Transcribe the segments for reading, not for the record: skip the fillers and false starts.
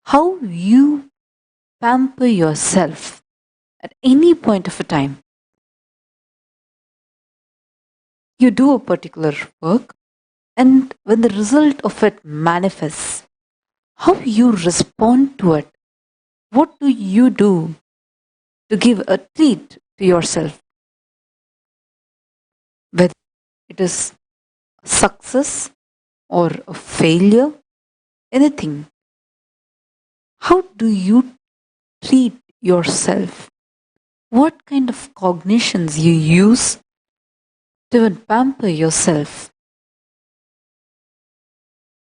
how you pamper yourself at any point of a time. You do a particular work, and when the result of it manifests, how you respond to it. What do you do to give a treat to yourself? Whether it is success or a failure, anything. How do you treat yourself? What kind of cognitions you use to pamper yourself?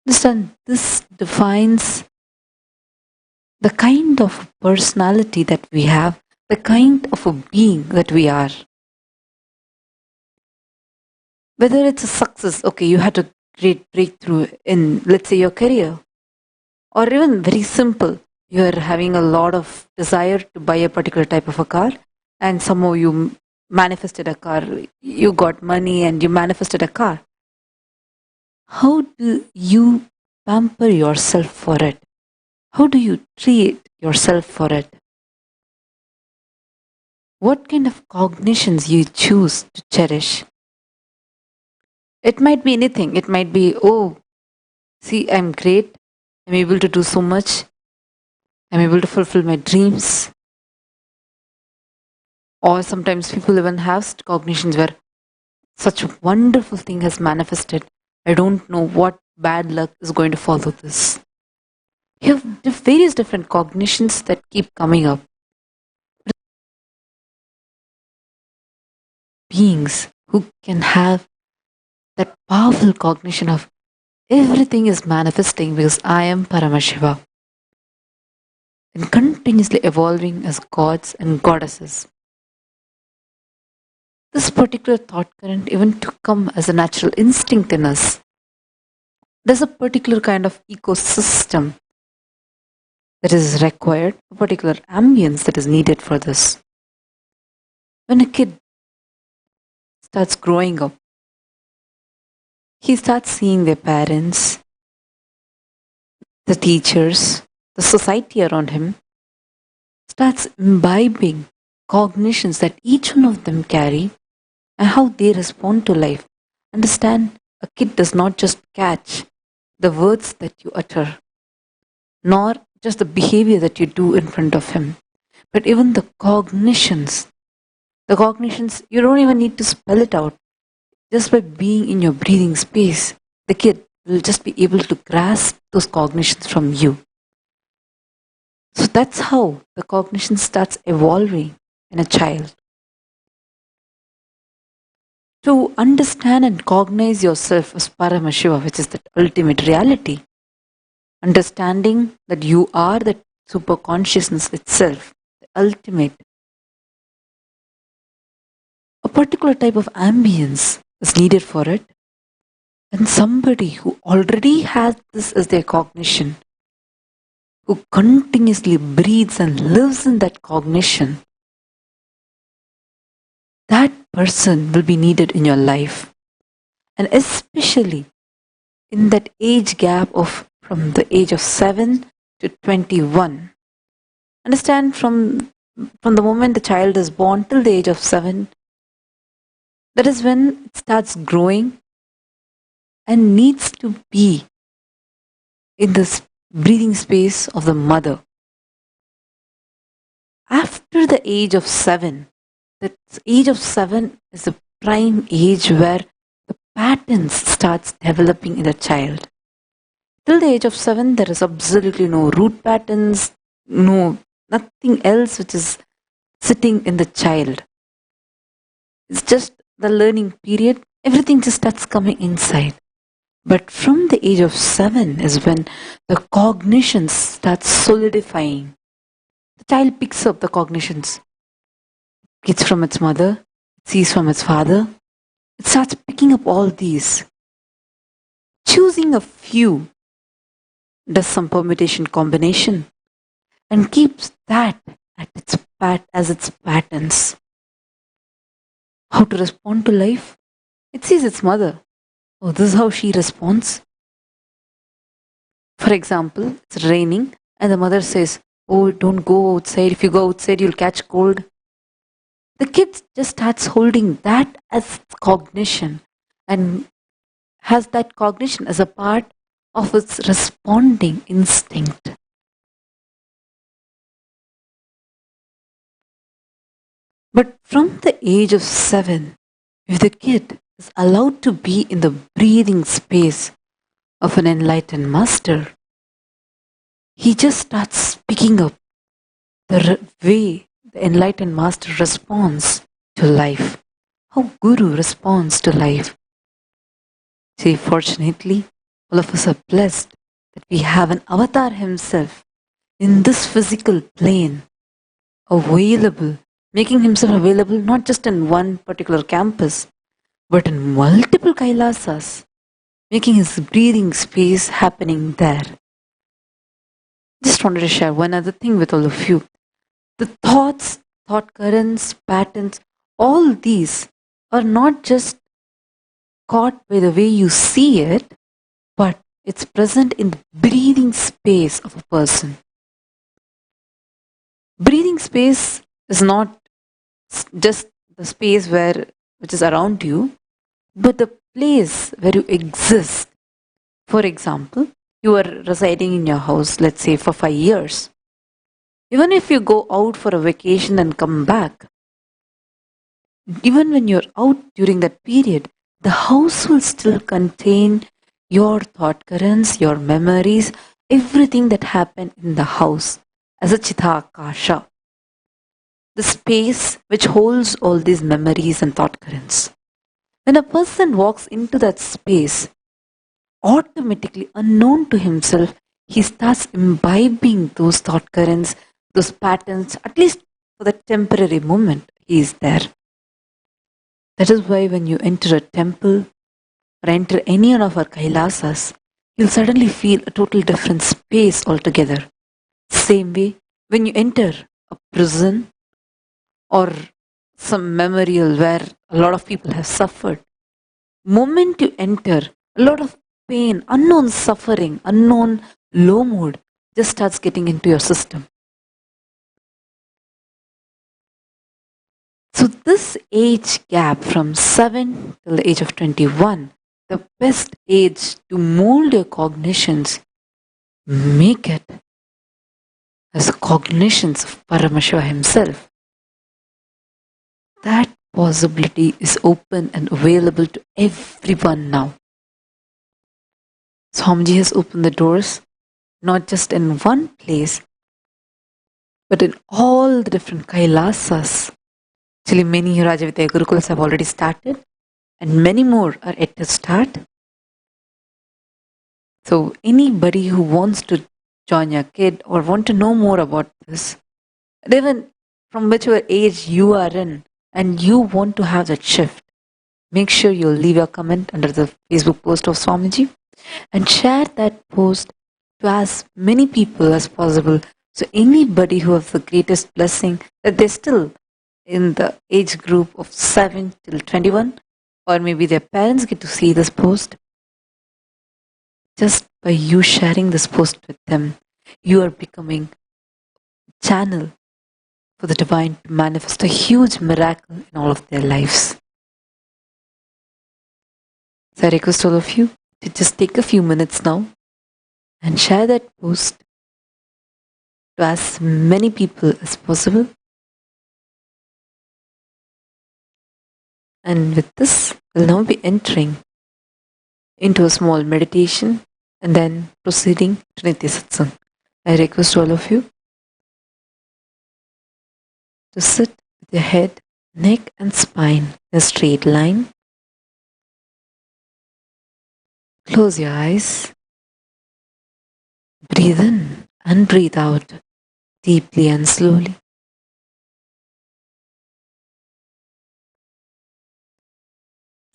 This defines the kind of personality that we have, the kind of a being that we are. Whether it's a success, okay, you had a great breakthrough in, let's say, your career, or even very simple, you're having a lot of desire to buy a particular type of a car, and somehow you manifested a car, you got money and you manifested a car. How do you pamper yourself for it? How do you treat yourself for it? What kind of cognitions you choose to cherish? It might be anything. It might be, oh, see, I'm great. I'm able to do so much. I'm able to fulfill my dreams. Or sometimes people even have cognitions where such a wonderful thing has manifested. I don't know what bad luck is going to follow this. You have various different cognitions that keep coming up. Beings who can have that powerful cognition of everything is manifesting because I am Paramashiva, and continuously evolving as gods and goddesses. This particular thought current even to come as a natural instinct in us. There's a particular kind of ecosystem that is required, a particular ambience that is needed for this. When a kid starts growing up, he starts seeing their parents, the teachers, the society around him, starts imbibing cognitions that each one of them carry and how they respond to life. Understand, a kid does not just catch the words that you utter, nor just the behavior that you do in front of him, but even the cognitions. The cognitions, you don't even need to spell it out. Just by being in your breathing space, the kid will just be able to grasp those cognitions from you. So that's how the cognition starts evolving in a child. To understand and cognize yourself as Paramashiva, which is the ultimate reality, understanding that you are the super consciousness itself, the ultimate, a particular type of ambience is needed for it, and somebody who already has this as their cognition, who continuously breathes and lives in that cognition, that person will be needed in your life. And especially in that age gap of from the age of 7 to 21. Understand, from the moment the child is born till the age of 7, that is when it starts growing and needs to be in this breathing space of the mother. After the age of 7, that age of 7 is the prime age where the patterns starts developing in the child. Till the age of 7, there is absolutely no root patterns, nothing else which is sitting in the child. It's just the learning period. Everything just starts coming inside. But from the age of 7 is when the cognitions start solidifying. The child picks up the cognitions. Gets from its mother, sees from its father. It starts picking up all these. Choosing a few, does some permutation combination, and keeps that as its patterns. How to respond to life? It sees its mother. Oh, this is how she responds. For example, it's raining and the mother says, "Oh, don't go outside. If you go outside, you'll catch cold." The kid just starts holding that as cognition and has that cognition as a part of its responding instinct. But from the age of 7, if the kid is allowed to be in the breathing space of an enlightened master, he just starts picking up the way the enlightened master responds to life, how Guru responds to life. See, fortunately, all of us are blessed that we have an avatar himself in this physical plane, available, making himself available not just in one particular campus, but in multiple Kailasas, making his breathing space happening there. Just wanted to share one other thing with all of you. The thoughts, thought currents, patterns, all these are not just caught by the way you see it, but it's present in the breathing space of a person. Breathing space is not just the space which is around you, but the place where you exist. For example, you are residing in your house, let's say for 5 years. Even if you go out for a vacation and come back, even when you're out during that period, the house will still contain your thought currents, your memories, everything that happened in the house as a Chitakasha, the space which holds all these memories and thought currents. When a person walks into that space, automatically, unknown to himself, he starts imbibing those thought currents, those patterns, at least for that temporary moment, he is there. That is why when you enter a temple or enter any one of our Kailasas, you'll suddenly feel a total different space altogether. Same way, when you enter a prison or some memorial where a lot of people have suffered, moment you enter, a lot of pain, unknown suffering, unknown low mood just starts getting into your system. So this age gap from 7 till the age of 21, the best age to mold your cognitions, make it as cognitions of Paramashiva himself. That possibility is open and available to everyone now. Swamiji has opened the doors, not just in one place, but in all the different Kailasas. Actually, many Rajavidya Gurukulas have already started, and many more are yet to start. So anybody who wants to join your kid or want to know more about this, even from whichever age you are in, and you want to have that shift, make sure you'll leave your comment under the Facebook post of Swamiji and share that post to as many people as possible. So anybody who has the greatest blessing that they're still in the age group of 7 till 21, or maybe their parents get to see this post, just by you sharing this post with them, you are becoming a channel for the divine to manifest a huge miracle in all of their lives. So I request all of you to just take a few minutes now and share that post to as many people as possible. And with this, we'll now be entering into a small meditation and then proceeding to Nithya Satsang. I request all of you to sit with your head, neck and spine in a straight line. Close your eyes. Breathe in and breathe out deeply and slowly.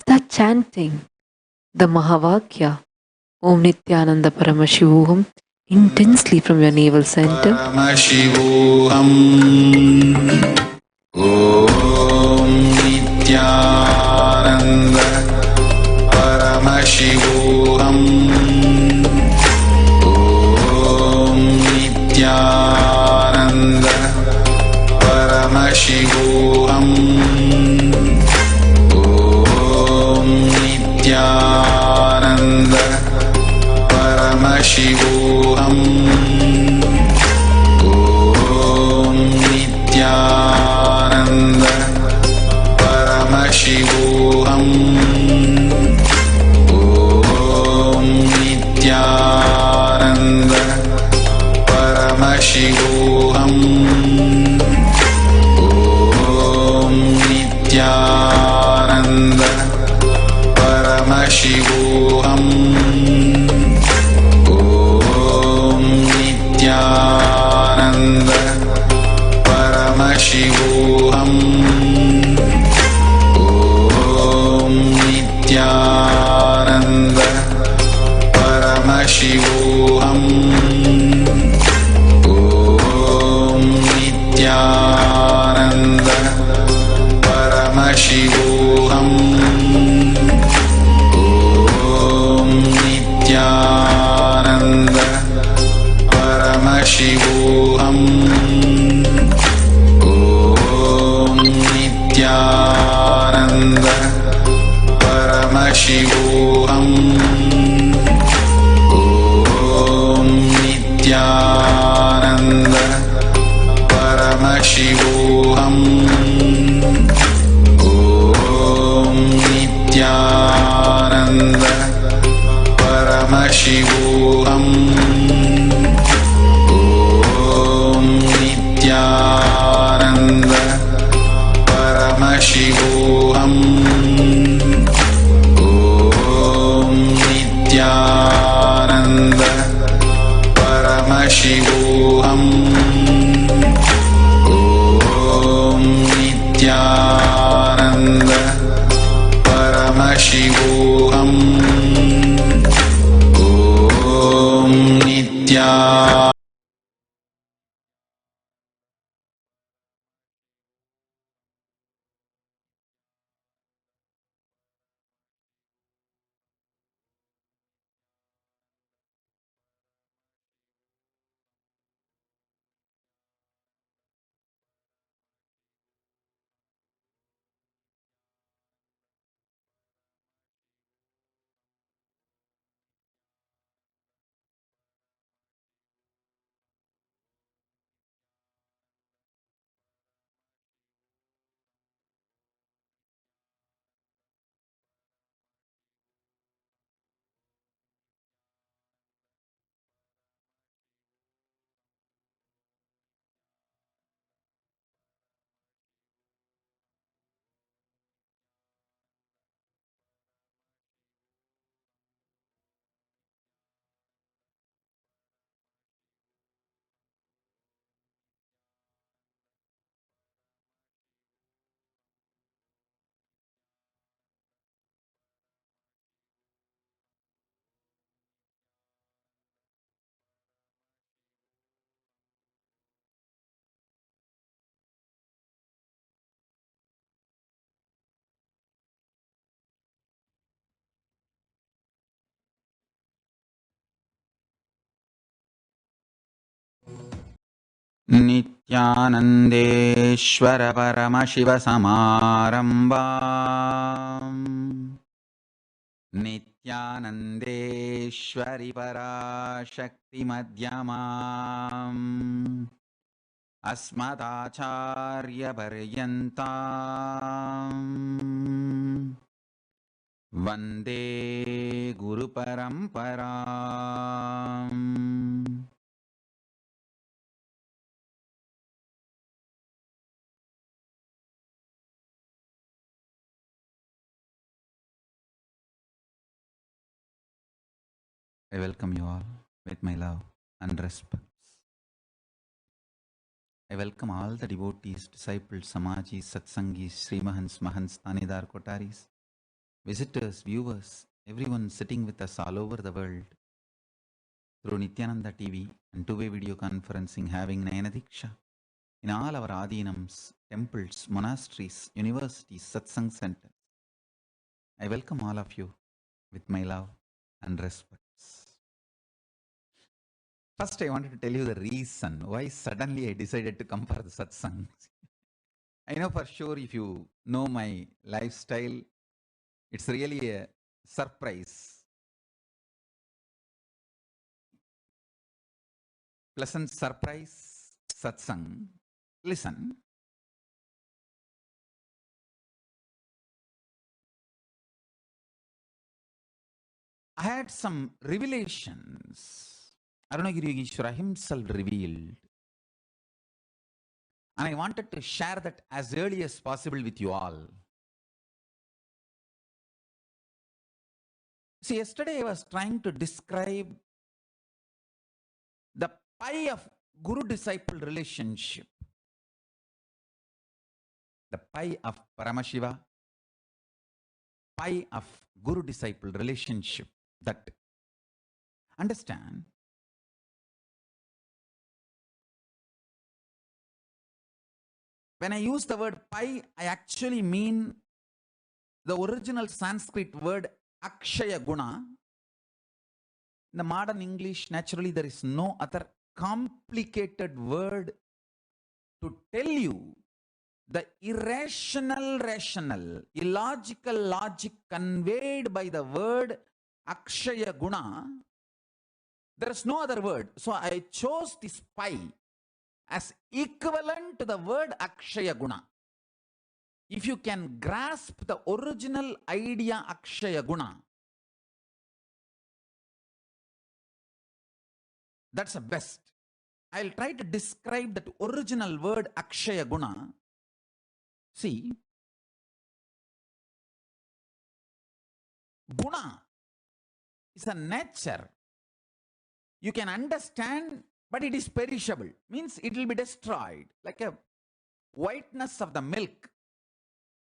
Start chanting the Mahavakya, Om Nithyananda Paramashivam, intensely from your navel center. Paramashivam, Om Nithyananda Paramashivam, Om Nithyananda Nithyananda Paramashivam Om Nithyananda Paramashivam Om Nithyananda Paramashivam Om Nithyananda Paramashivam Om Nithyananda Paramashivam Om Nithyananda Paramashivam Om Nithyananda Paramashivam Om Nithyananda Paramashivam Om Nithyananda Paramashivam Om Nithyananda Paramashivam Om Nithyananda Paramashivam Om Nithyananda Paramashivam Om Nithyananda Paramashivam Om Nithyananda Paramashivam Om Nithyananda Paramashivam Om Nithyananda नित्यानन्देश्वर परमशिवसमारम्भाम् नित्यानन्देश्वरि पराशक्तिमध्यमाम् अस्मदाचार्यपर्यन्ताम् वन्दे गुरुपरम्पराम् I welcome you all with my love and respect. I welcome all the devotees, disciples, samajis, satsangis, srimahans, mahants, tanidar, kotaris, visitors, viewers, everyone sitting with us all over the world through Nithyananda TV and two-way video conferencing having Nayana Diksha in all our adhinams, temples, monasteries, universities, satsang centers. I welcome all of you with my love and respects. First, I wanted to tell you the reason why suddenly I decided to come for the satsang. I know for sure if you know my lifestyle, it's really a surprise. Pleasant surprise satsang. Listen. I had some revelations. Arunagiri Ishvara himself revealed. And I wanted to share that as early as possible with you all. See, yesterday I was trying to describe the pi of guru-disciple relationship. The pi of Paramashiva, pi of guru-disciple relationship. That, understand, when I use the word pi, I actually mean the original Sanskrit word Akshaya Guna. In the modern English, naturally, there is no other complicated word to tell you the irrational rational, illogical logic conveyed by the word Akshaya Guna. There is no other word. So I chose this pi as equivalent to the word Akshaya Guna. If you can grasp the original idea Akshaya Guna, that's the best. I'll try to describe that original word Akshaya Guna. See, Guna is a nature. You can understand, but it is perishable. Means it will be destroyed. Like a whiteness of the milk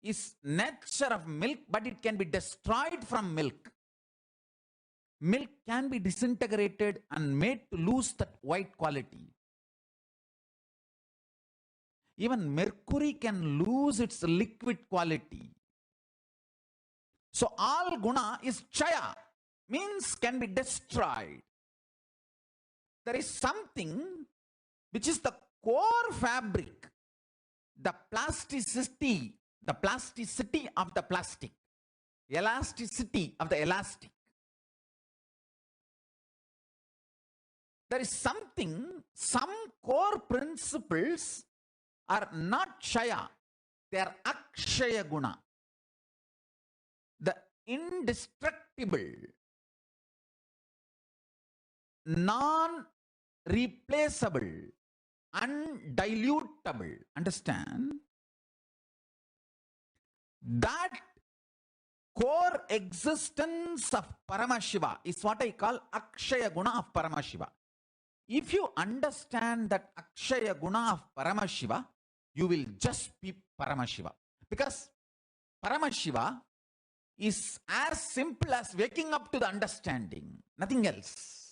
is nature of milk, but it can be destroyed from milk. Milk can be disintegrated and made to lose that white quality. Even mercury can lose its liquid quality. So all guna is chaya, means can be destroyed. There is something which is the core fabric, the plasticity of the plastic, elasticity of the elastic. There is something, some core principles are not Shaya, they are Akshaya Guna. The indestructible, non-replaceable, undilutable. Understand? That core existence of Paramashiva is what I call Akshaya Guna of Paramashiva. If you understand that Akshaya Guna of Paramashiva, you will just be Paramashiva. Because Paramashiva is as simple as waking up to the understanding, nothing else.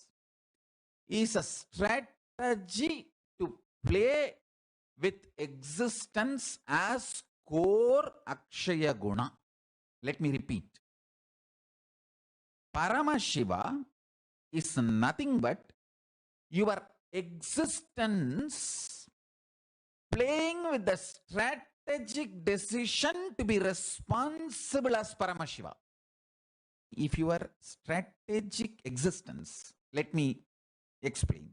Is a strategy to play with existence as core Akshaya Guna. Let me repeat. Paramashiva is nothing but your existence playing with the strategic decision to be responsible as Paramashiva. If your strategic existence, let me explain.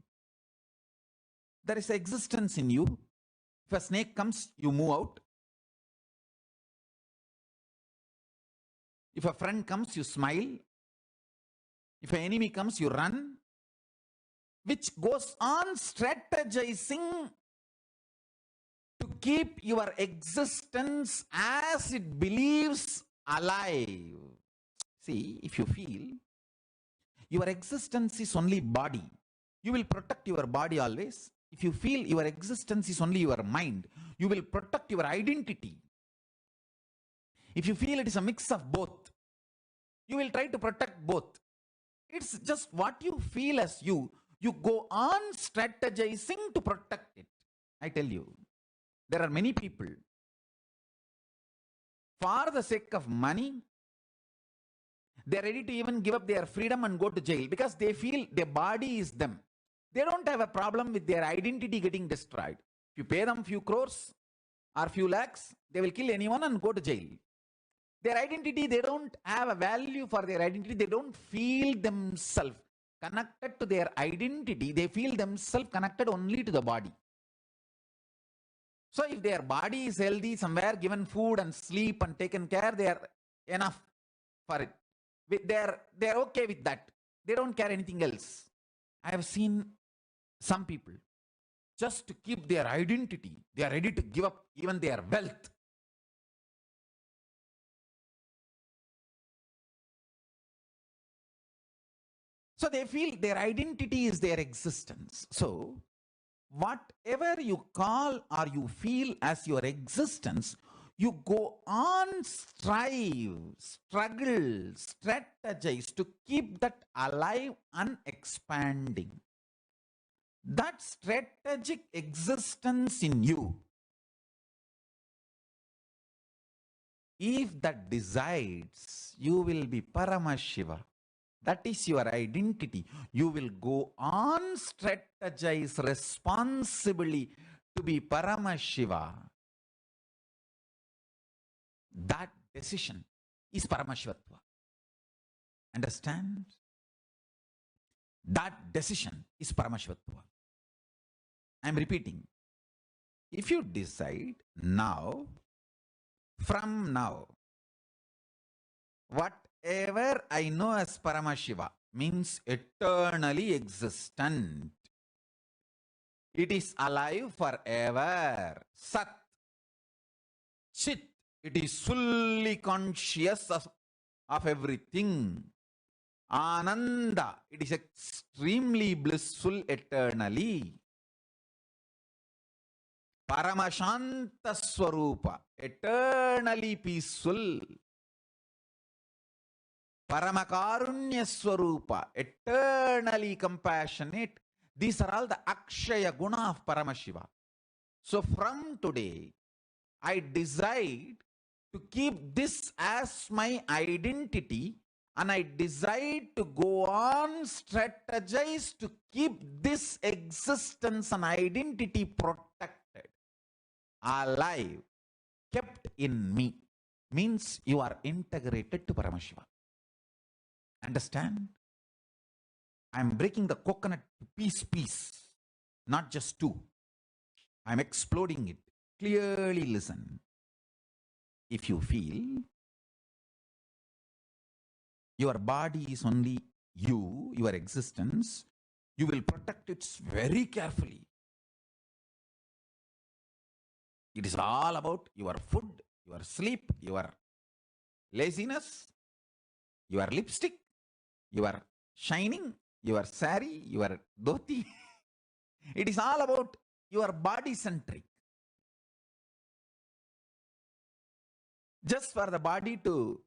There is existence in you. If a snake comes, you move out. If a friend comes, you smile. If an enemy comes, you run. Which goes on strategizing to keep your existence as it believes alive. See, if you feel your existence is only body, you will protect your body always. If you feel your existence is only your mind, you will protect your identity. If you feel it is a mix of both, you will try to protect both. It's just what you feel as you go on strategizing to protect it. I tell you, there are many people, for the sake of money, they are ready to even give up their freedom and go to jail because they feel their body is them. They don't have a problem with their identity getting destroyed. If you pay them few crores or few lakhs, they will kill anyone and go to jail. Their identity, they don't have a value for their identity. They don't feel themselves connected to their identity. They feel themselves connected only to the body. So if their body is healthy, somewhere given food and sleep and taken care, they are enough for it. They're okay with that. They don't care anything else. I have seen some people, just to keep their identity, they are ready to give up even their wealth. So they feel their identity is their existence. So whatever you call or you feel as your existence, you go on, strive, struggle, strategize to keep that alive and expanding. That strategic existence in you, if that decides, you will be Paramashiva. That is your identity. You will go on, strategize responsibly to be Paramashiva. That decision is Paramashivatva. Understand? That decision is Paramashivatva. I am repeating. If you decide now, from now, whatever I know as Paramashiva means eternally existent. It is alive forever. Sat, Chit, it is fully conscious of everything. Ananda, it is extremely blissful eternally. Paramashanta Swarupa, eternally peaceful. Paramakarunya Swarupa, eternally compassionate. These are all the Akshaya Guna of Paramashiva. So from today, I decide to keep this as my identity, and I decide to go on, strategize to keep this existence and identity protected, alive, kept in me. Means you are integrated to Paramashiva. Understand? I am breaking the coconut piece, not just two. I am exploding it. Clearly listen. If you feel your body is only you, your existence, you will protect it very carefully. It is all about your food, your sleep, your laziness, your lipstick, your shining, your sari, your dhoti. It is all about your body centric. Just for the body to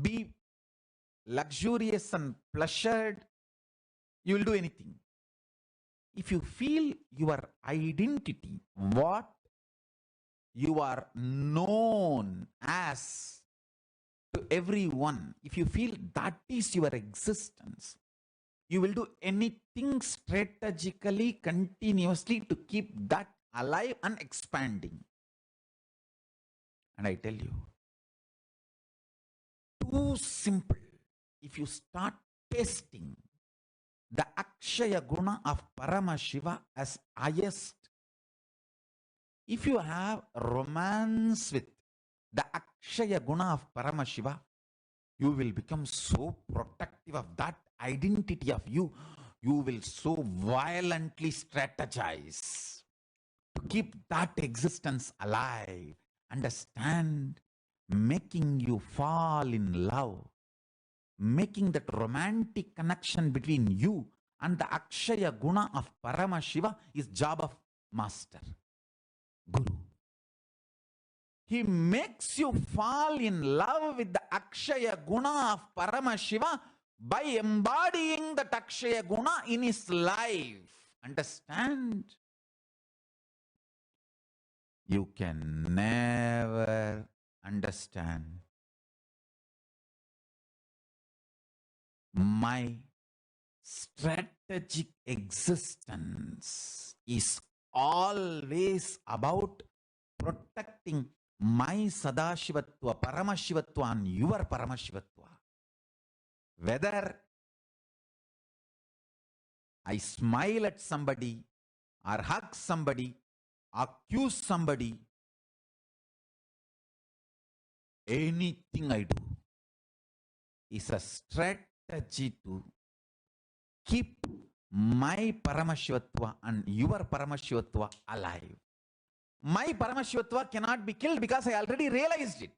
be luxurious and pleasured, you will do anything. If you feel your identity, what you are known as to everyone, if you feel that is your existence, you will do anything strategically, continuously to keep that alive and expanding. And I tell you, too simple. If you start tasting the Akshaya Guna of Paramashiva as highest, if you have romance with the Akshaya Guna of Paramashiva, you will become so protective of that identity of you. You will so violently strategize to keep that existence alive. Understand? Making you fall in love, making that romantic connection between you and the Akshaya Guna of Paramashiva is job of Master, Guru. He makes you fall in love with the Akshaya Guna of Paramashiva by embodying that Akshaya Guna in his life. Understand? You can never understand my strategic existence is always about protecting my Sadashivatva, Paramashivatva and your Paramashivatva. Whether I smile at somebody or hug somebody, accuse somebody, anything I do is a strategy to keep my Paramashivatva and your Paramashivatva alive. My Paramashivatva cannot be killed because I already realized it.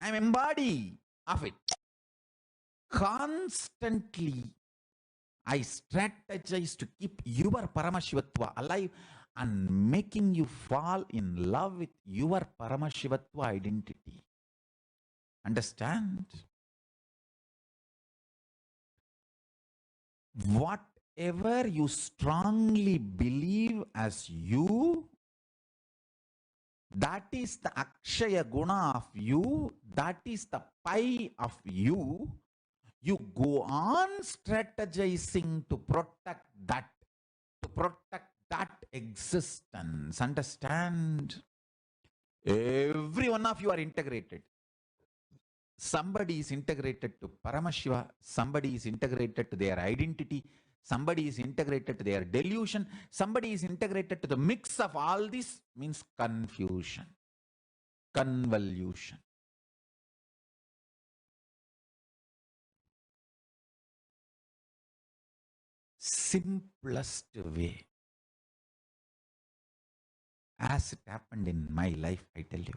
I am embody of it. Constantly, I strategize to keep your Paramashivatva alive and making you fall in love with your Paramashivatva identity. Understand? Whatever you strongly believe as you, that is the Akshaya Guna of you, that is the Pi of you. You go on strategizing to protect that existence. Understand? Every one of you are integrated. Somebody is integrated to Paramashiva, somebody is integrated to their identity, somebody is integrated to their delusion, somebody is integrated to the mix of all this, means confusion, convolution. Simplest way, as it happened in my life, I tell you.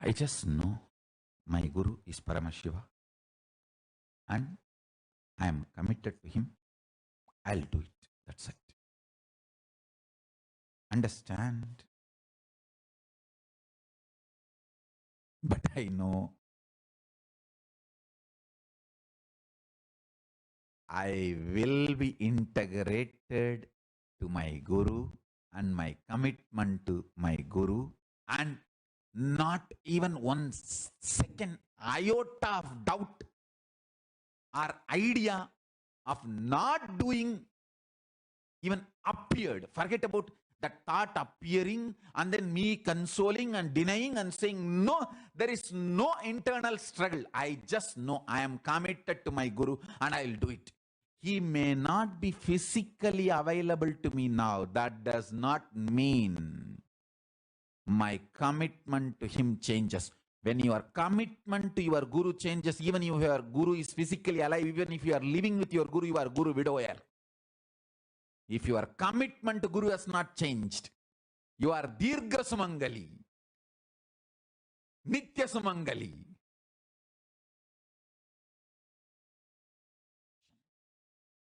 I just know my Guru is Paramashiva and I am committed to him. I'll do it. That's it. Understand? But I know I will be integrated to my Guru and my commitment to my Guru, and not even 1 second iota of doubt or idea of not doing even appeared. Forget about that thought appearing and then me consoling and denying and saying, no, there is no internal struggle. I just know I am committed to my Guru and I will do it. He may not be physically available to me now. That does not mean my commitment to him changes. When your commitment to your Guru changes, even if your Guru is physically alive, even if you are living with your Guru, you are Guru widower. If your commitment to Guru has not changed, you are Dirgha Sumangali, Nitya Sumangali.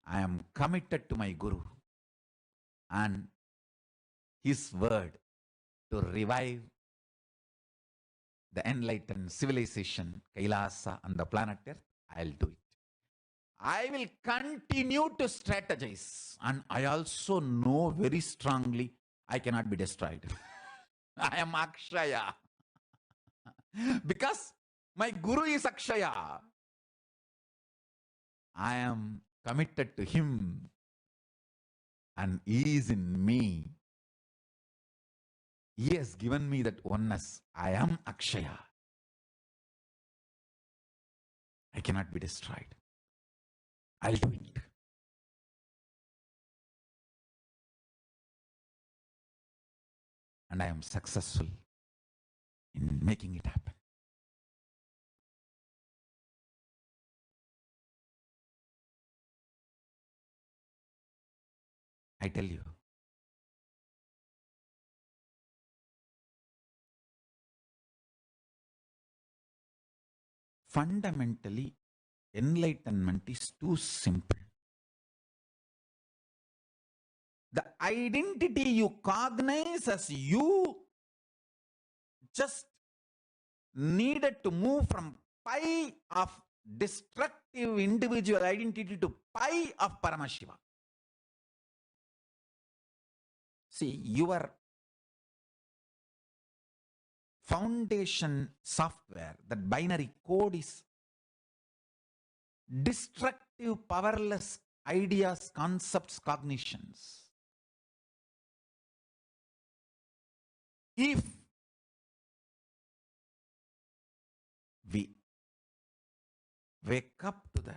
I am committed to my Guru and his word to revive the enlightened civilization, Kailasa and the planet Earth. I'll do it. I will continue to strategize, and I also know very strongly I cannot be destroyed. I am Akshaya. Because my Guru is Akshaya. I am committed to him and he is in me. He has given me that oneness. I am Akshaya. I cannot be destroyed. I'll do it. And I am successful in making it happen. I tell you, fundamentally, enlightenment is too simple. The identity you cognize as you just needed to move from pi of destructive individual identity to pi of Paramashiva. See, your foundation software, that binary code is destructive, powerless ideas, concepts, cognitions. If we wake up to the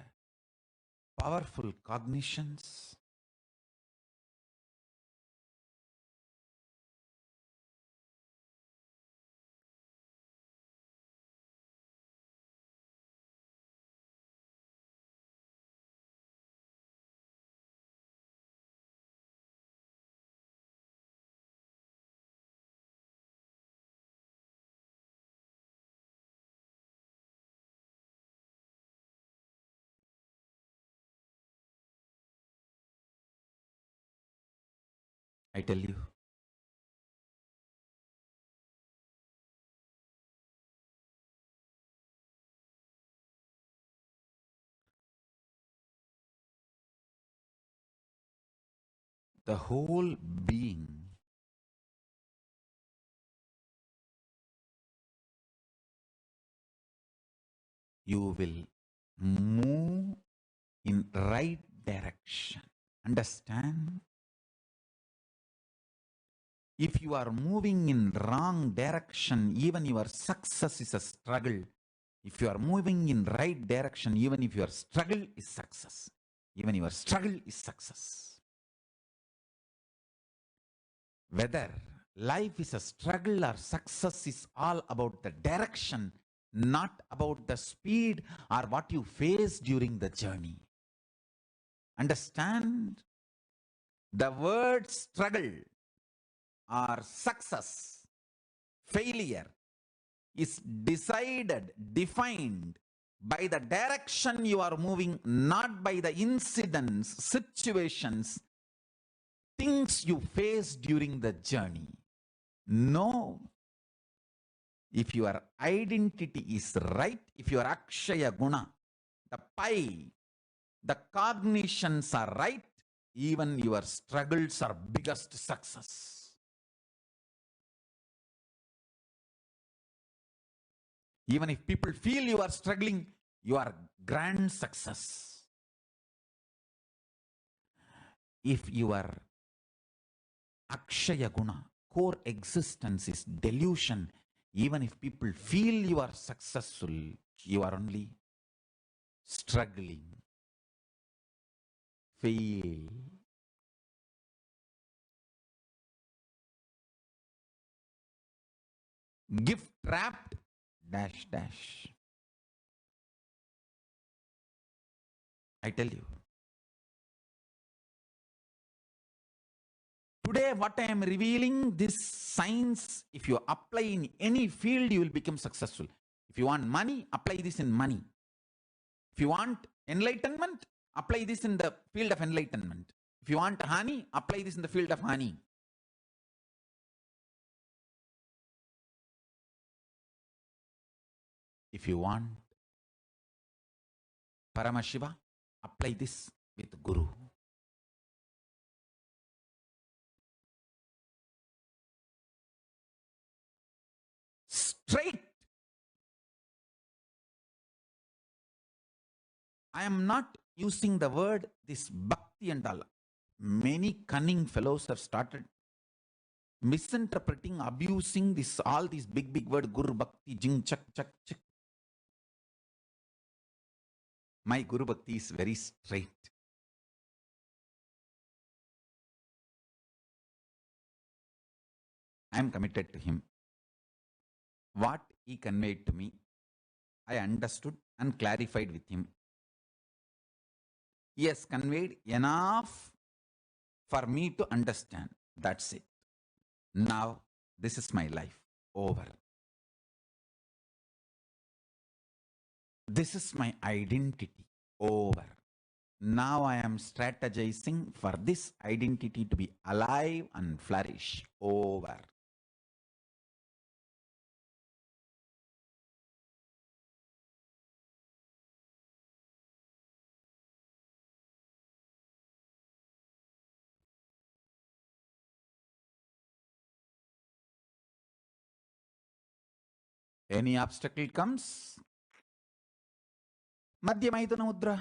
powerful cognitions, I tell you, the whole being you will move in right direction. Understand? If you are moving in wrong direction, even your success is a struggle. If you are moving in right direction, even if your struggle is success, even your struggle is success. Whether life is a struggle or success is all about the direction, not about the speed or what you face during the journey. Understand? The word struggle or success, failure is decided, defined by the direction you are moving, not by the incidents, situations, things you face during the journey. No. If your identity is right, if your Akshaya Guna, the pi, the cognitions are right, even your struggles are biggest success. Even if people feel you are struggling, you are grand success. If your Akshaya Guna, core existence is delusion, even if people feel you are successful, you are only struggling, fail. Gift wrapped, dash, dash. I tell you. Today, what I am revealing, this science, if you apply in any field, you will become successful. If you want money, apply this in money. If you want enlightenment, apply this in the field of enlightenment. If you want honey, apply this in the field of honey. If you want Paramashiva, apply this with Guru. Straight. I am not using the word this bhakti and all. Many cunning fellows have started misinterpreting, abusing this, all these big word, Guru Bhakti, Jing Chak Chak Chak. My Guru Bhakti is very straight. I am committed to him. What he conveyed to me, I understood and clarified with him. He has conveyed enough for me to understand. That's it. Now, this is my life. Over. This is my identity. Over. Now I am strategizing for this identity to be alive and flourish. Over. Any obstacle comes, Madhyamaitana Mudra.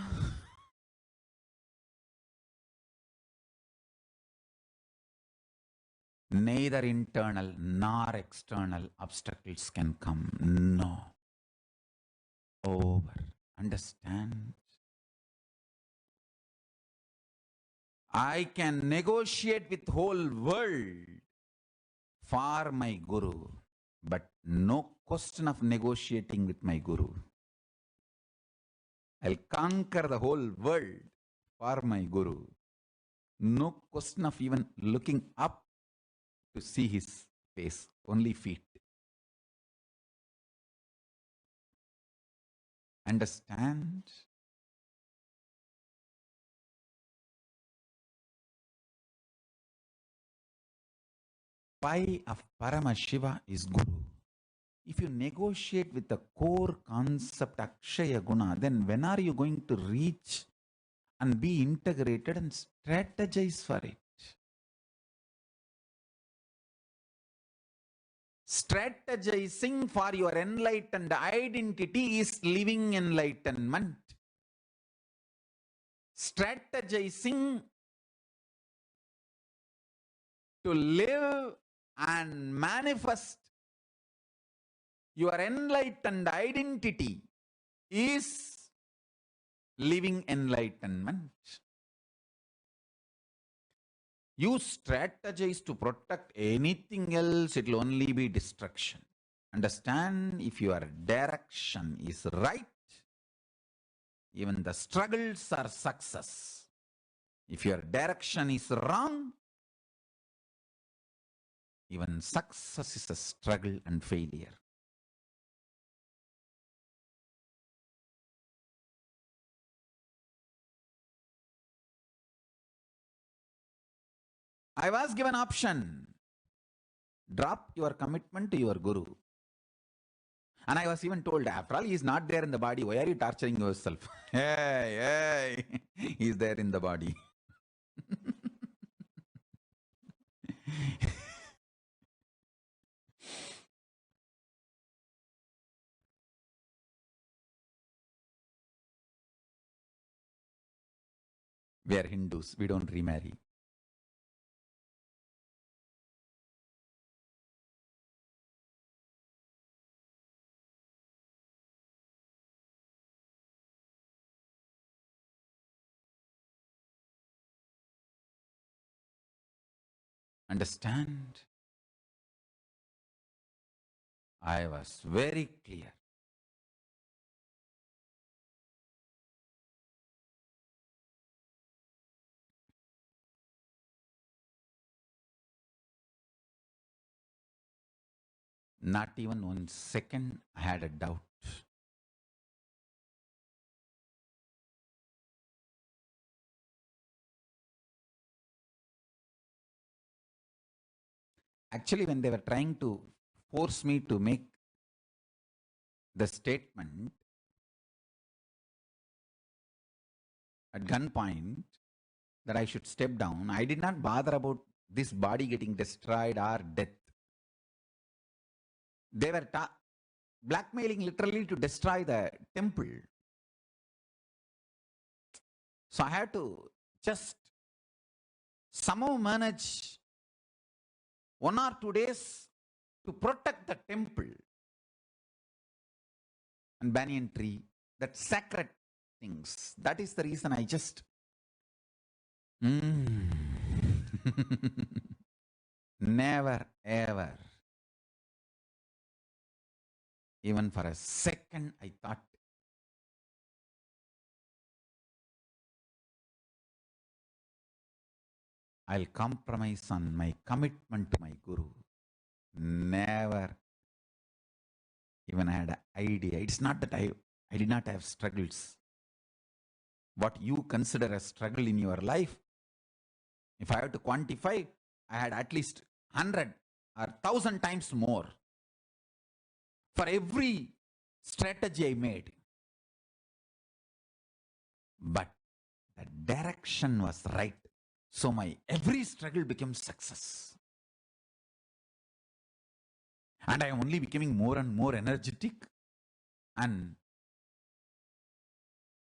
Neither internal nor external obstacles can come. No. Over. Understand? I can negotiate with whole world for my Guru, but no question of negotiating with my Guru. I'll conquer the whole world for my Guru. No question of even looking up to see his face, only feet. Understand? Pi of Paramashiva is Guru. If you negotiate with the core concept Akshaya Guna, then when are you going to reach and be integrated and strategize for it? Strategizing for your enlightened identity is living enlightenment. Strategizing to live and manifest your enlightened identity is living enlightenment. You strategize to protect anything else, it will only be destruction. Understand, if your direction is right, even the struggles are success. If your direction is wrong, even success is a struggle and failure. I was given option. Drop your commitment to your Guru. And I was even told, after all, he is not there in the body. Why are you torturing yourself? Hey, he is there in the body. We are Hindus. We don't remarry. Understand? I was very clear. Not even 1 second I had a doubt. Actually, when they were trying to force me to make the statement at gunpoint that I should step down, I did not bother about this body getting destroyed or death. They were blackmailing literally to destroy the temple. So I had to just somehow manage 1 or 2 days to protect the temple and banyan tree, that sacred things. That is the reason I just never ever, even for a second, I thought I'll compromise on my commitment to my Guru. Never even had an idea. It's not that I did not have struggles. What you consider a struggle in your life, if I have to quantify, I had at least 100 or 1,000 times more for every strategy I made. But the direction was right. So my every struggle became success. And I am only becoming more and more energetic, and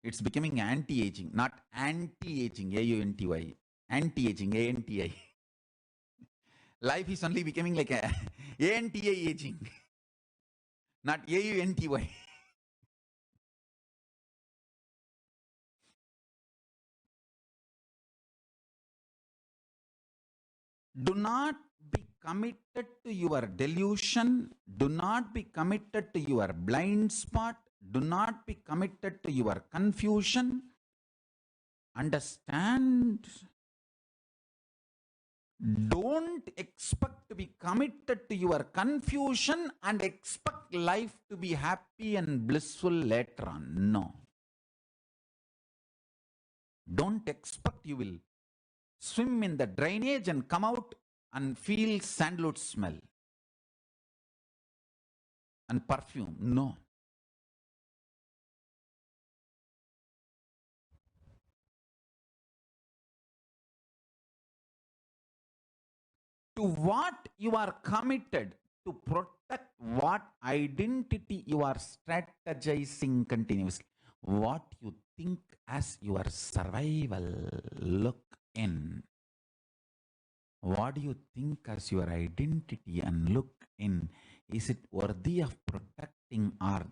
it's becoming anti-aging, not anti-aging, A-U-N-T-Y, anti-aging, A-N-T-I. Life is only becoming like a A-N-T-I aging, not A-U-N-T-Y. Do not be committed to your delusion. Do not be committed to your blind spot. Do not be committed to your confusion. Understand. Don't expect to be committed to your confusion and expect life to be happy and blissful later on. No. Don't expect you will swim in the drainage and come out and feel sandalwood smell and perfume. No. To what you are committed, to protect what identity you are strategizing continuously. What you think as your survival, look in. What do you think as your identity and look in? Is it worthy of protecting, or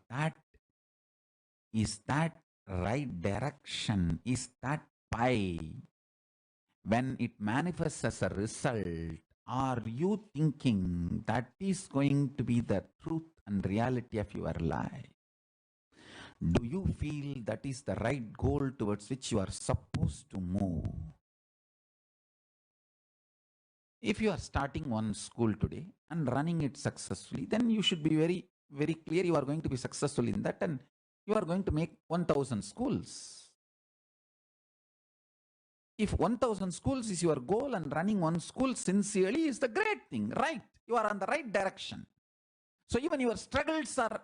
is that right direction? Is that pie? When it manifests as a result, are you thinking that is going to be the truth and reality of your life? Do you feel that is the right goal towards which you are supposed to move? If you are starting one school today and running it successfully, then you should be very, very clear you are going to be successful in that, and you are going to make 1,000 schools. If 1,000 schools is your goal and running one school sincerely is the great thing, right? You are on the right direction. So even your struggles are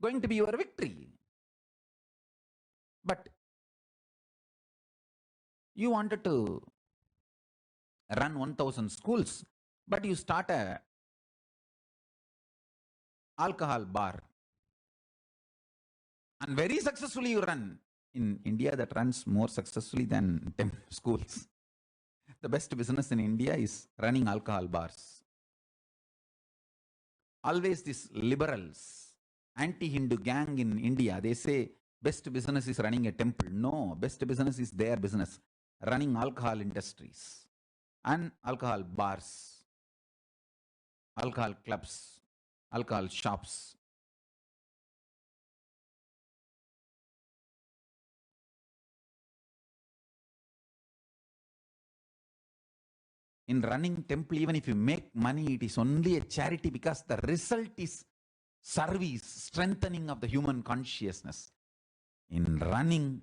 going to be your victory. But you wanted to run 1,000 schools, but you start a alcohol bar and very successfully you run. In India, that runs more successfully than 10 schools. The best business in India is running alcohol bars. Always these liberals, anti-Hindu gang in India, they say best business is running a temple. No, best business is their business, running alcohol industries and alcohol bars, alcohol clubs, alcohol shops. In running temple, even if you make money, it is only a charity because the result is service, strengthening of the human consciousness. In running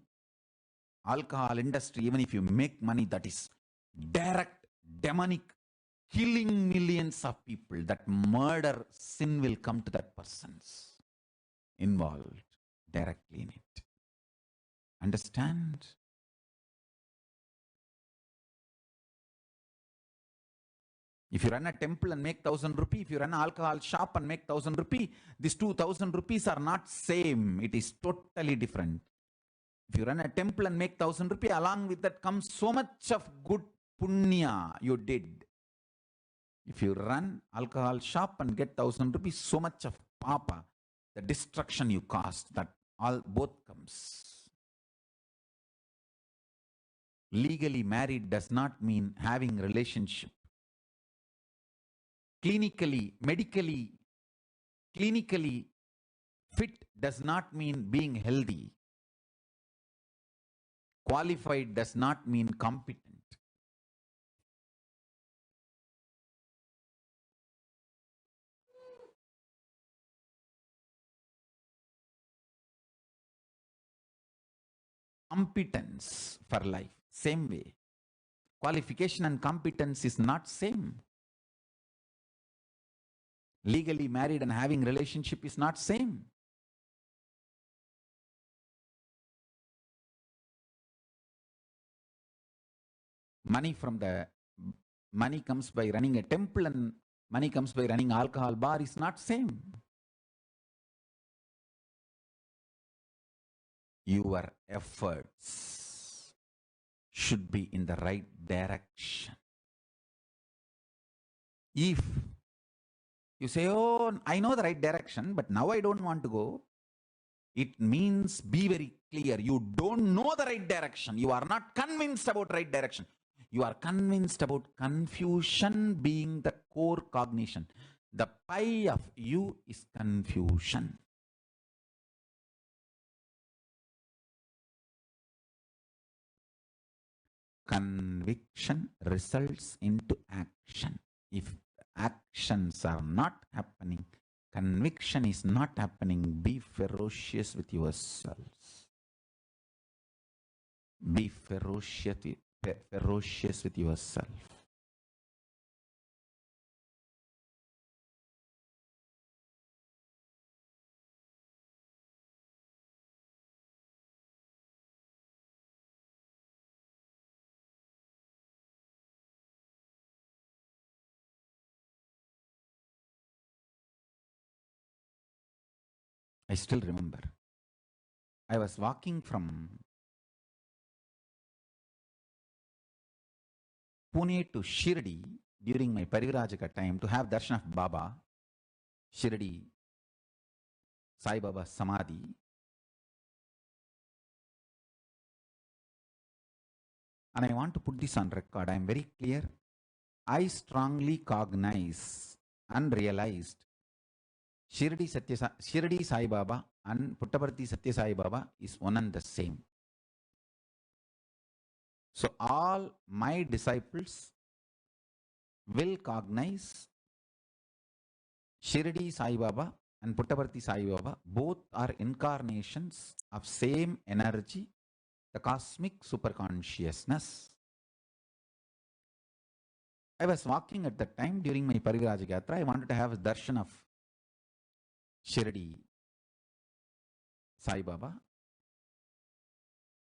alcohol industry, even if you make money, that is direct demonic, killing millions of people. That murder sin will come to that person's involved directly in it. Understand? If you run a temple and make 1,000 rupee, if you run an alcohol shop and make 1,000 rupee, these 2,000 rupees are not same. It is totally different. If you run a temple and make 1,000 rupee, along with that comes so much of good punya you did. If you run alcohol shop and get 1,000 rupees, so much of papa, the destruction you caused, that all both comes. Legally married does not mean having relationship. Clinically, medically, clinically fit does not mean being healthy. Qualified does not mean competent. Competence for life, same way. Qualification and competence is not same. Legally married and having relationship is not same. Money comes by running a temple and money comes by running alcohol bar is not same. Your efforts should be in the right direction. If you say, oh, I know the right direction, but now I don't want to go, it means be very clear. You don't know the right direction. You are not convinced about right direction. You are convinced about confusion being the core cognition. The pie of you is confusion. Conviction results into action. If actions are not happening, conviction is not happening, be ferocious with yourselves. Be ferocious with yourself. I still remember. I was walking from Pune to Shirdi during my Parivrajaka time to have darshan of Baba, Shirdi, Sai Baba Samadhi. And I want to put this on record. I am very clear. I strongly cognize and realized Shirdi Sai Baba and Puttaparthi Satya Sai Baba is one and the same. So all my disciples will cognize Shirdi Sai Baba and Puttaparthi Sai Baba. Both are incarnations of same energy, the cosmic superconsciousness. I was walking at that time during my Parivrajaka Yatra. I wanted to have a darshan of Shirdi Sai Baba.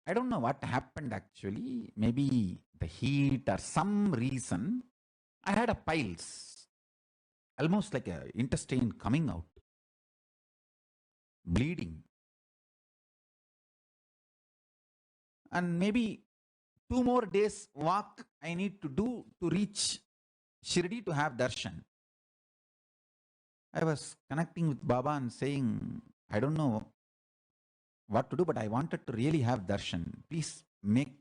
I don't know what happened actually. Maybe the heat or some reason. I had a piles, almost like a intestine coming out, bleeding. And maybe 2 more days walk I need to do to reach Shirdi to have darshan. I was connecting with Baba and saying, I don't know what to do, but I wanted to really have darshan. Please make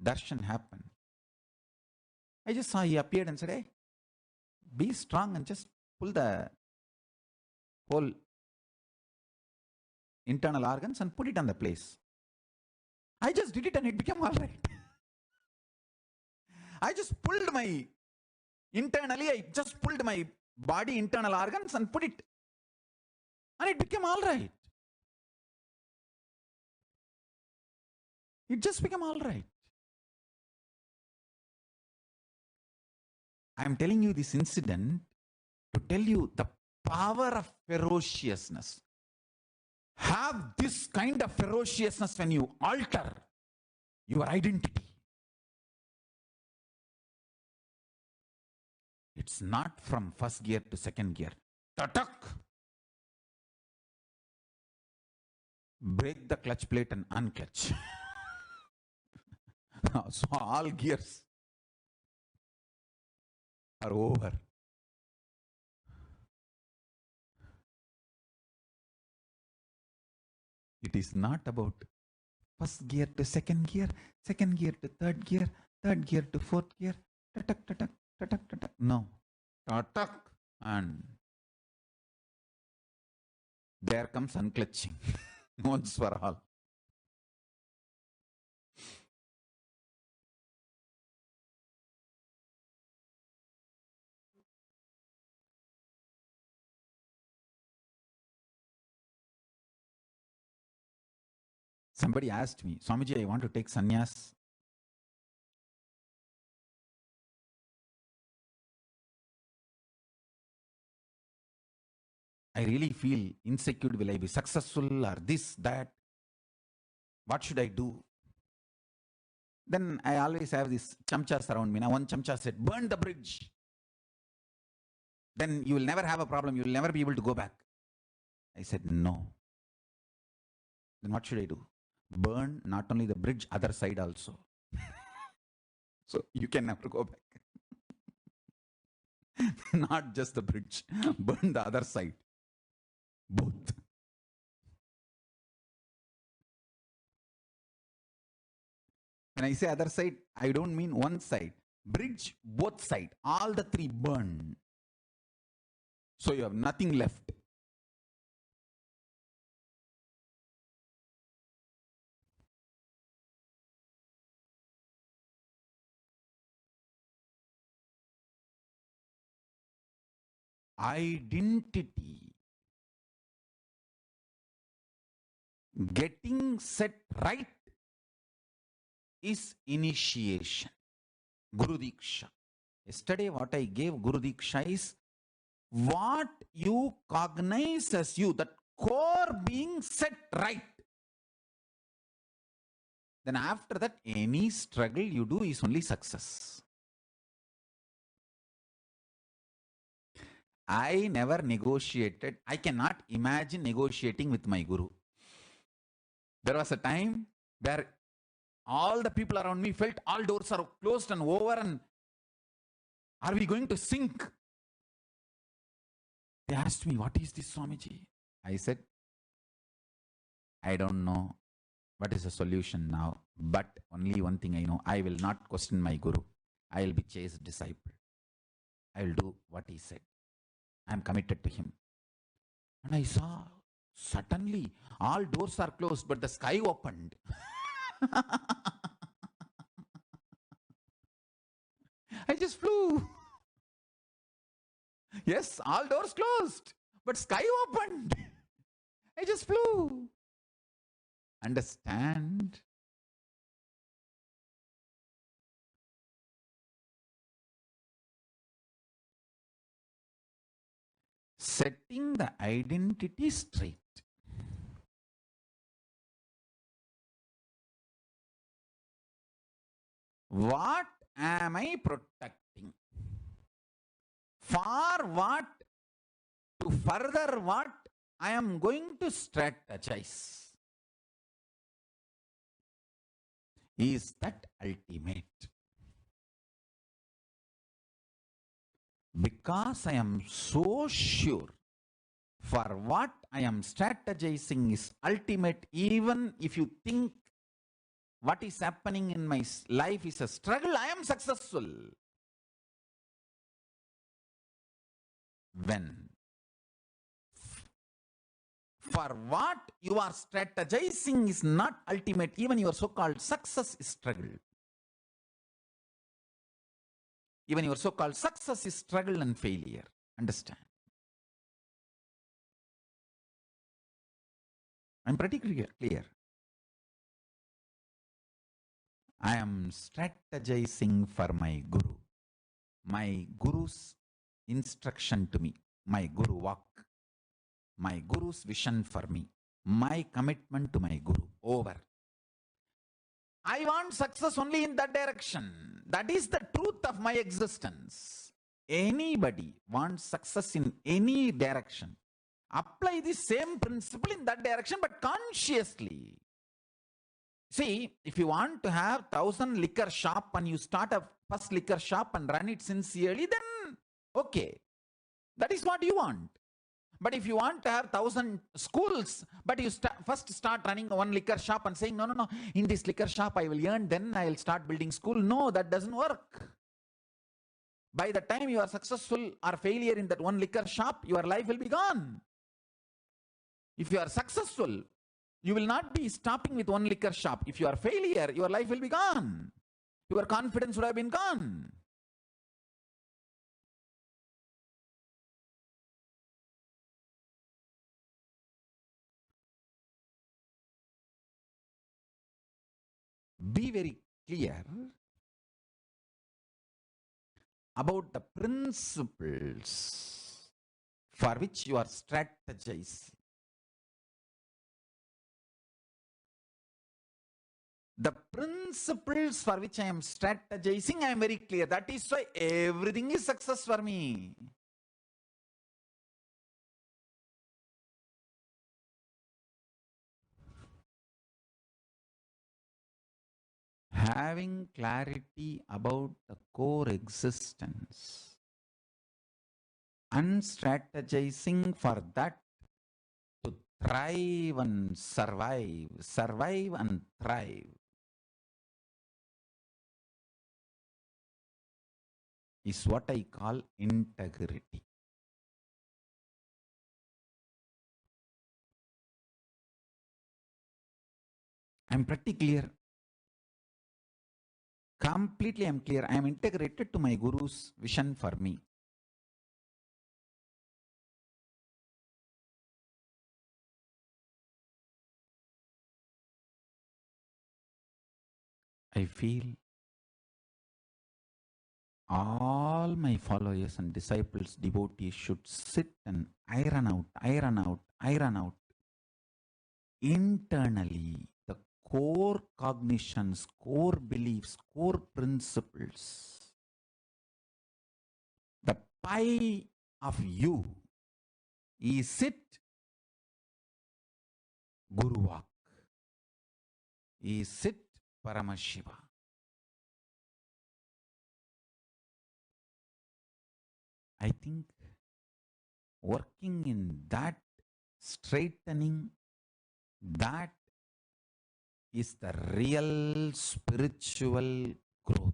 darshan happen. I just saw he appeared and said, hey, be strong and just pull the whole internal organs and put it on the place. I just did it and it became all right. I just pulled my internally, I just pulled my body internal organs and put it. And it became all right. It just became all right. I am telling you this incident to tell you the power of ferociousness. Have this kind of ferociousness when you alter your identity. It's not from first gear to second gear. Tatak! Break the clutch plate and unclutch. So all gears are over. It is not about first gear to second gear to third gear to fourth gear. Tatak, tatak, tatak, tatak. No. Tatak. And there comes unclutching once for all. Somebody asked me, Swamiji, I want to take sannyas. I really feel insecure. Will I be successful or this, that? What should I do? Then I always have these chamchas around me. Now one chamcha said, burn the bridge. then you will never have a problem. You will never be able to go back. I said, no. Then what should I do? Burn not only the bridge, other side also. So you can never go back. Not just the bridge, burn the other side. Both. When I say other side, I don't mean one side. Bridge, both side, all the three burn. So you have nothing left. Identity. Getting set right is initiation. Guru Diksha. Yesterday what I gave Guru Diksha is what you cognize as you, that core being set right. Then after that, any struggle you do is only success. I never negotiated. I cannot imagine negotiating with my Guru. There was a time where all the people around me felt all doors are closed and over, and are we going to sink? They asked me, what is this, Swamiji? I said, I don't know what is the solution now, but only one thing I know, I will not question my Guru. I will be chaste disciple. I will do what he said. I am committed to him. And I saw suddenly all doors are closed, but the sky opened. I just flew. Yes, all doors closed, but sky opened. I just flew. Understand? Setting the identity straight. What am I protecting? For what? To further what? I am going to strategize. Is that ultimate? Because I am so sure for what I am strategizing is ultimate, even if you think what is happening in my life is a struggle, I am successful. When for what you are strategizing is not ultimate, even your so-called success is struggle. Even your so-called success is struggle and failure. Understand? I'm pretty clear. I am strategizing for my Guru. My Guru's instruction to me. My Guru walk. My Guru's vision for me. My commitment to my Guru. Over. I want success only in that direction. That is the truth of my existence. Anybody wants success in any direction. Apply the same principle in that direction, but consciously. See, if you want to have 1,000 liquor shop and you start a first liquor shop and run it sincerely, then okay. That is what you want. But if you want to have 1,000 schools, but you first start running one liquor shop and saying, no, in this liquor shop I will earn, then I will start building school. No, that doesn't work. By the time you are successful or failure in that one liquor shop, your life will be gone. If you are successful, you will not be stopping with one liquor shop. If you are failure, your life will be gone. Your confidence would have been gone. Be very clear about the principles for which you are strategizing. The principles for which I am strategizing, I am very clear. That is why everything is success for me. Having clarity about the core existence and strategizing for that to thrive and survive and thrive is what I call integrity. I'm pretty clear. Completely I'm clear. I am integrated to my Guru's vision for me. I feel all my followers and disciples, devotees should sit and iron out internally the core cognitions, core beliefs, core principles. The pie of you is it Guruvak? Is it Paramashiva? I think working in that, straightening, that is the real spiritual growth.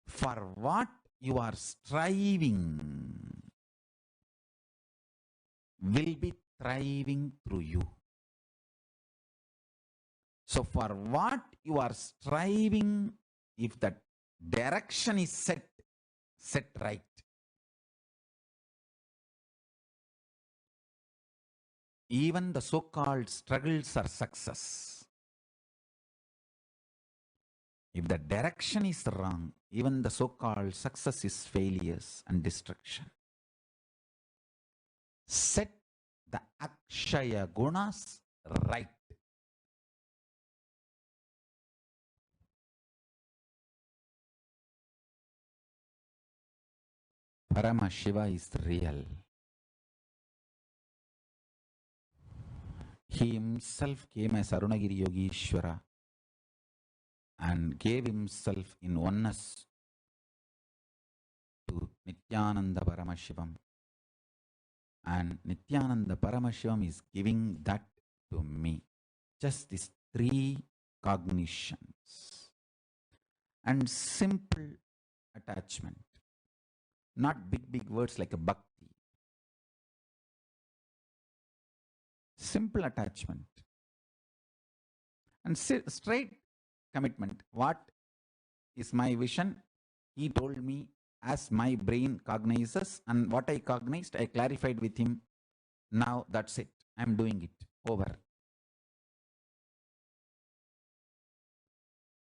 For what you are striving will be thriving through you. So for what you are striving, if that direction is set right, even the so-called struggles are success. If the direction is wrong, even the so-called success is failures and destruction. Set the Akshaya Gunas right. Paramashiva is real. He himself came as Arunagiri Yogishwara and gave himself in oneness to Nithyananda Paramashivam. And Nithyananda Paramashivam is giving that to me. Just these 3 cognitions. And simple attachment. Not big words like a bhakti. Simple attachment. And straight commitment. What is my vision? He told me as my brain cognizes, and what I cognized, I clarified with him. Now that's it. I'm doing it. Over.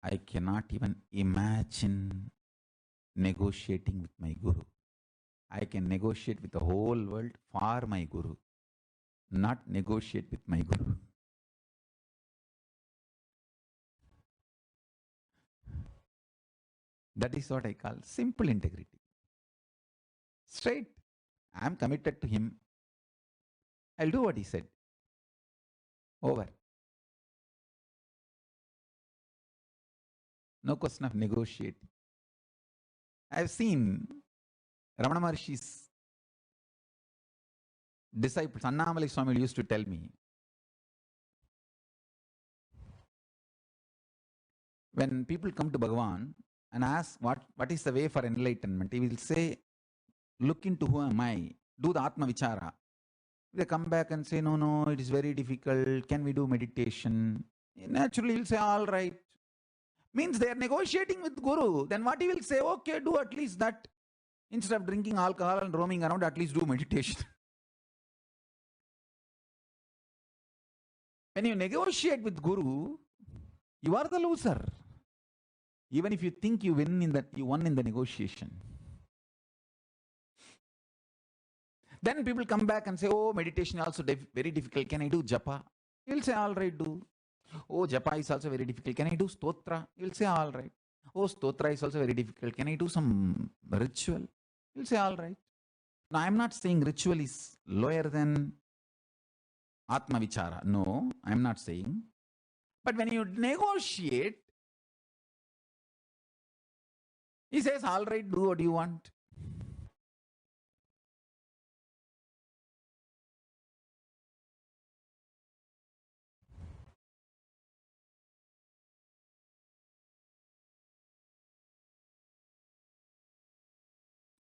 I cannot even imagine negotiating with my Guru. I can negotiate with the whole world for my Guru, not negotiate with my Guru. That is what I call simple integrity. Straight. I am committed to him. I'll do what he said. Over. No question of negotiating. I've seen Ramana Maharshi's disciples, Annamalai Swami used to tell me, when people come to Bhagavan and ask what is the way for enlightenment, he will say, look into who am I, do the Atma Vichara. They come back and say, no, it is very difficult, can we do meditation? Naturally, he'll say, all right. Means they are negotiating with Guru. Then what he will say, okay, do at least that. Instead of drinking alcohol and roaming around, at least do meditation. When you negotiate with Guru, you are the loser. Even if you think you won in the negotiation. Then people come back and say, oh, meditation is also very difficult. Can I do japa? You'll say, all right, do. Oh, japa is also very difficult. Can I do stotra? You'll say, all right. Oh, stotra is also very difficult. Can I do some ritual? You'll say, all right. Now, I'm not saying ritual is lower than Atma Vichara. No, I'm not saying. But when you negotiate, he says, all right, do what you want.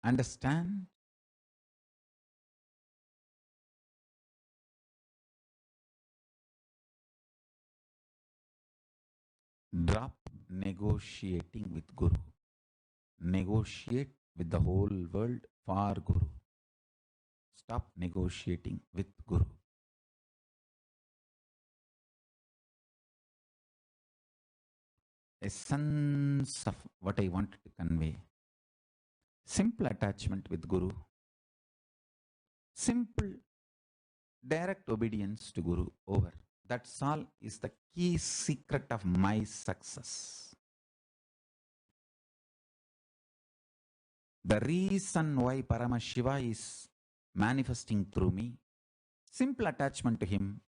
Understand? Drop negotiating with Guru. Negotiate with the whole world for Guru. Stop negotiating with Guru. Essence of what I wanted to convey. Simple attachment with Guru. Simple, direct obedience to Guru. Over. That's all is the key secret of my success. The reason why Paramashiva is manifesting through me, simple attachment to him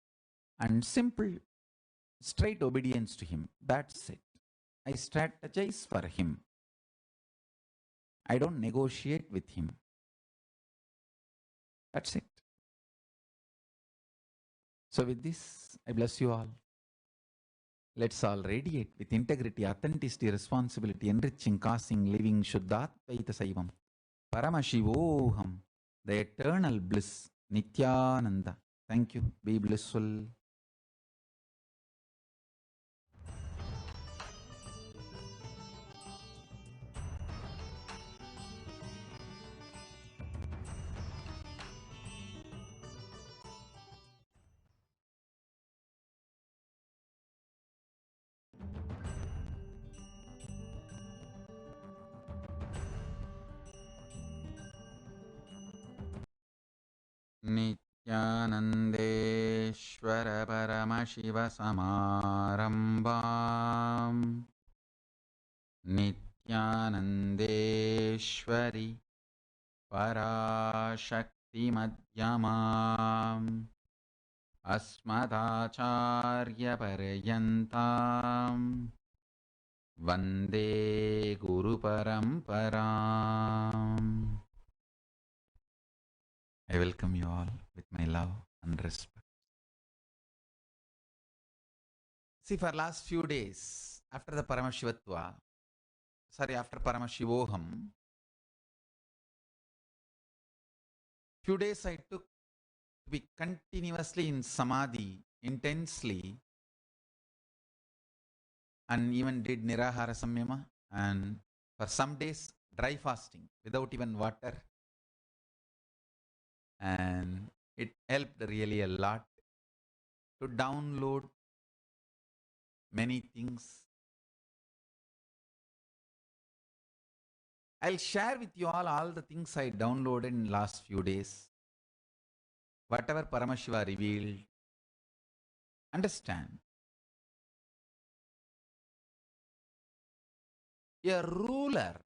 and simple, straight obedience to him. That's it. I strategize for him. I don't negotiate with him. That's it. So with this, I bless you all. Let's all radiate with integrity, authenticity, responsibility, enriching, causing, living, Shuddhatvaita Saivam. Paramashivoham, the eternal bliss, Nithyananda. Thank you. Be blissful. Nithyanandeshwara Paramashiva Samarambam Nithyanandeshwari Parashakti Madhyamam Asmadacharya Parayantam Vande Guru Paramparam. I welcome you all with my love and respect. See, for last few days, after the Paramashivatva, after Paramashivoham, few days I took to be continuously in Samadhi, intensely, and even did Nirahara Samyama, and for some days, dry fasting, without even water. And it helped really a lot to download many things. I'll share with you all the things I downloaded in last few days. Whatever Paramashiva revealed. Understand. A ruler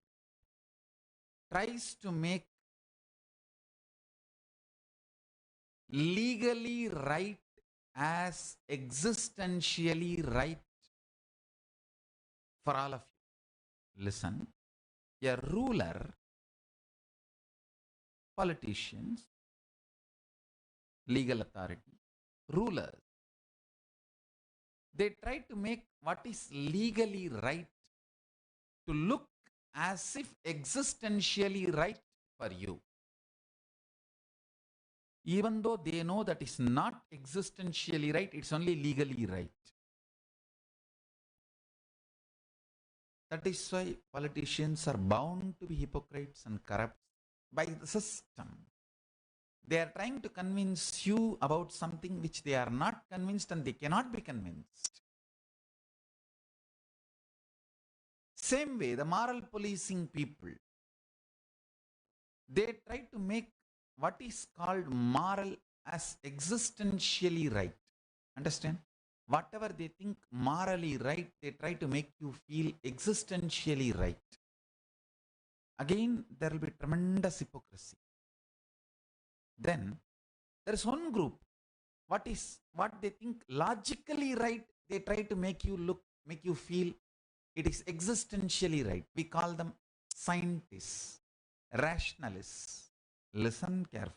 tries to make legally right as existentially right for all of you. Listen, a ruler, politicians, legal authority, rulers, they try to make what is legally right to look as if existentially right for you. Even though they know that is not existentially right, it's only legally right. That is why politicians are bound to be hypocrites and corrupt by the system. They are trying to convince you about something which they are not convinced and they cannot be convinced. Same way, the moral policing people, they try to make what is called moral as existentially right. Understand? Whatever they think morally right, they try to make you feel existentially right. Again, there will be tremendous hypocrisy. Then, there is one group, what they think logically right, they try to make you look, make you feel it is existentially right. We call them scientists, rationalists. Listen carefully.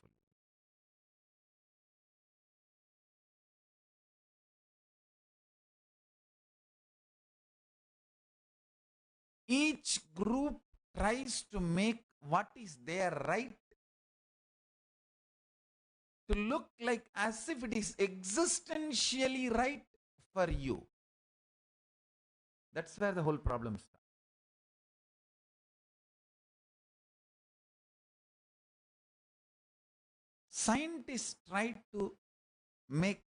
Each group tries to make what is their right to look like as if it is existentially right for you. That's where the whole problem starts. Scientists try to make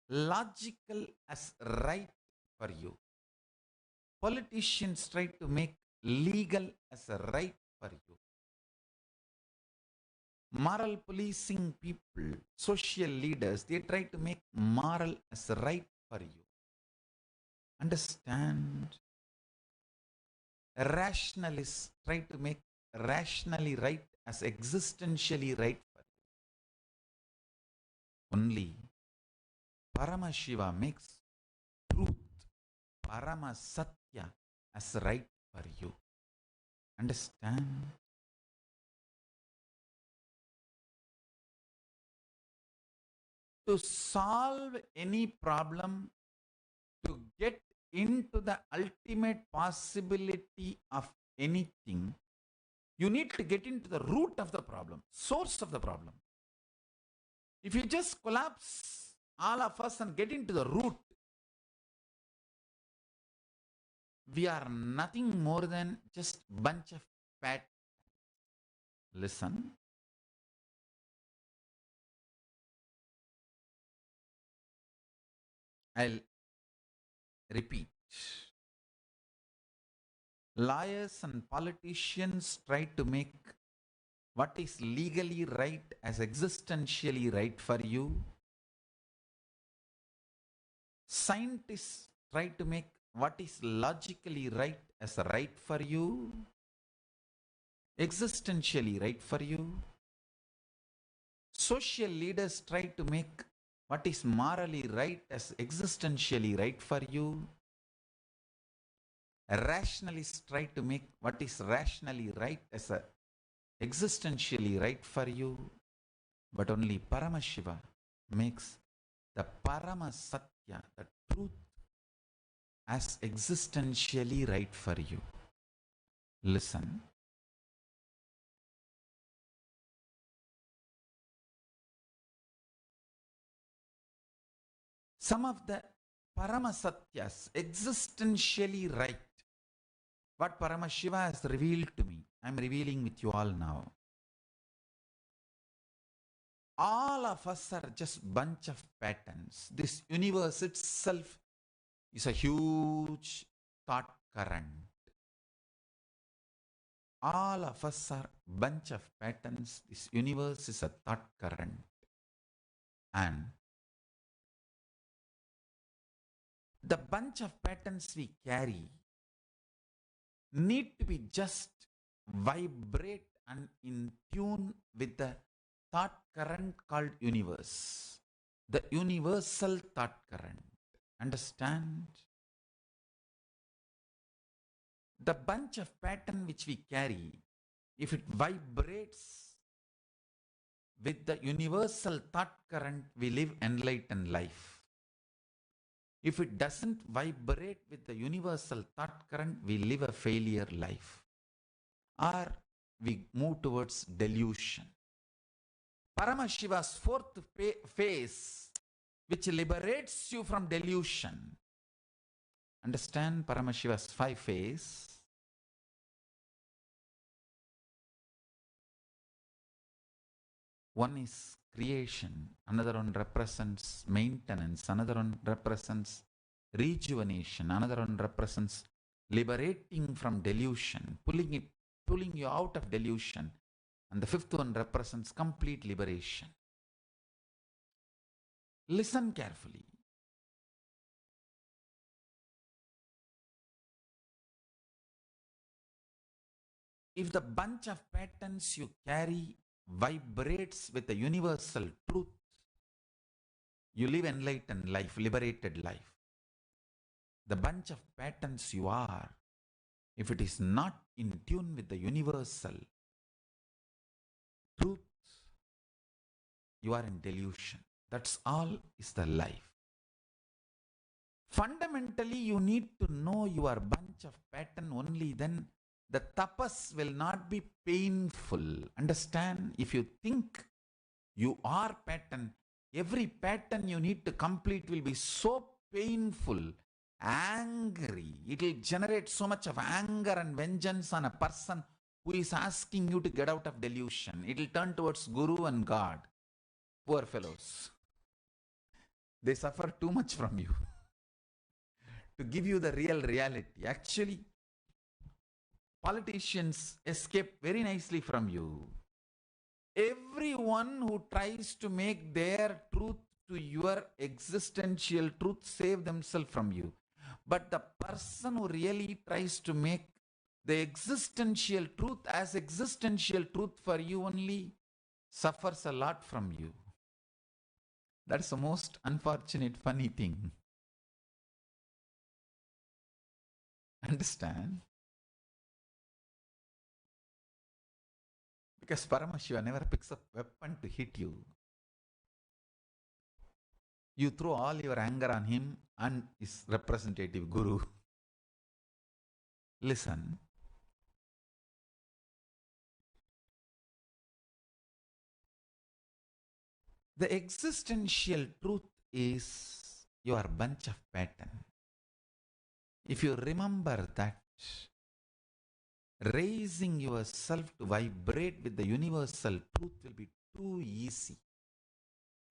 logical as right for you. Politicians try to make legal as a right for you. Moral policing people, social leaders, they try to make moral as a right for you. Understand? Rationalists try to make rationally right as existentially right for you. Only Paramashiva makes truth, Paramasatya, as right for you. Understand? To solve any problem, to get into the ultimate possibility of anything, you need to get into the root of the problem, source of the problem. If you just collapse all of us and get into the root, we are nothing more than just bunch of fat. Listen. I'll repeat. Lawyers and politicians try to make what is legally right as existentially right for you. Scientists try to make what is logically right as right for you, existentially right for you. Social leaders try to make what is morally right as existentially right for you. Rationalists try to make what is rationally right as existentially right for you. But only Paramashiva makes the Paramasatya, the truth, as existentially right for you. Listen. Some of the Paramasatyas, existentially right, what Paramashiva has revealed to me, I'm revealing with you all now. All of us are just bunch of patterns. This universe itself is a huge thought current. All of us are bunch of patterns. This universe is a thought current. And the bunch of patterns we carry need to be just vibrate and in tune with the thought current called universe. The universal thought current. Understand? The bunch of pattern which we carry, if it vibrates with the universal thought current, we live enlightened life. If it doesn't vibrate with the universal thought current, we live a failure life. Or we move towards delusion. Paramashiva's fourth phase, which liberates you from delusion. Understand Paramashiva's 5 phase? One is creation, another one represents maintenance, another one represents rejuvenation, another one represents liberating from delusion, pulling you out of delusion, and the fifth one represents complete liberation. Listen carefully. If the bunch of patterns you carry vibrates with the universal truth, you live enlightened life, liberated life. the bunch of patterns you are, if it is not in tune with the universal truth, you are in delusion. That's all is the life. Fundamentally, you need to know your bunch of pattern, only then the tapas will not be painful. Understand? If you think you are pattern, every pattern you need to complete will be so painful, angry. It will generate so much of anger and vengeance on a person who is asking you to get out of delusion. It will turn towards Guru and God. Poor fellows. They suffer too much from you to give you the real reality. Actually, politicians escape very nicely from you. Everyone who tries to make their truth to your existential truth save themselves from you. But the person who really tries to make the existential truth as existential truth for you only suffers a lot from you. That's the most unfortunate, funny thing. Understand? Because Paramashiva never picks up weapon to hit you. You throw all your anger on him and his representative Guru. Listen. The existential truth is your bunch of pattern. If you remember that, raising yourself to vibrate with the universal truth will be too easy.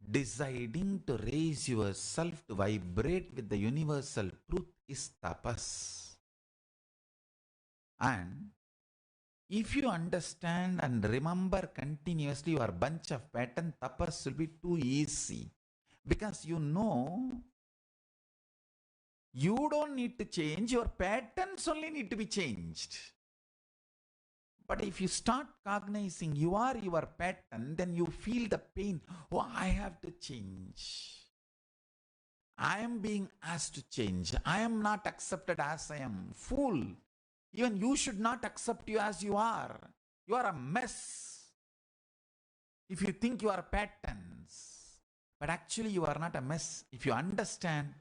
Deciding to raise yourself to vibrate with the universal truth is tapas. And if you understand and remember continuously your bunch of pattern, tapas will be too easy. Because you know, you don't need to change, your patterns only need to be changed. But if you start cognizing you are your pattern, then you feel the pain. Oh, I have to change. I am being asked to change. I am not accepted as I am. Fool. Even you should not accept you as you are. You are a mess. If you think you are patterns. But actually you are not a mess. If you understand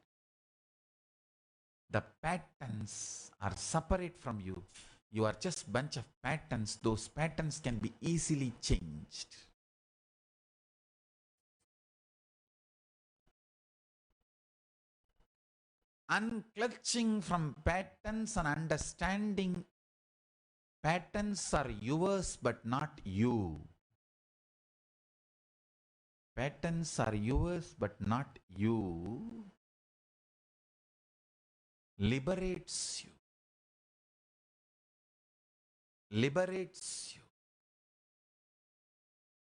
the patterns are separate from you, you are just bunch of patterns. Those patterns can be easily changed. Unclutching from patterns and understanding patterns are yours but not you. Patterns are yours but not you. Liberates you. Liberates you.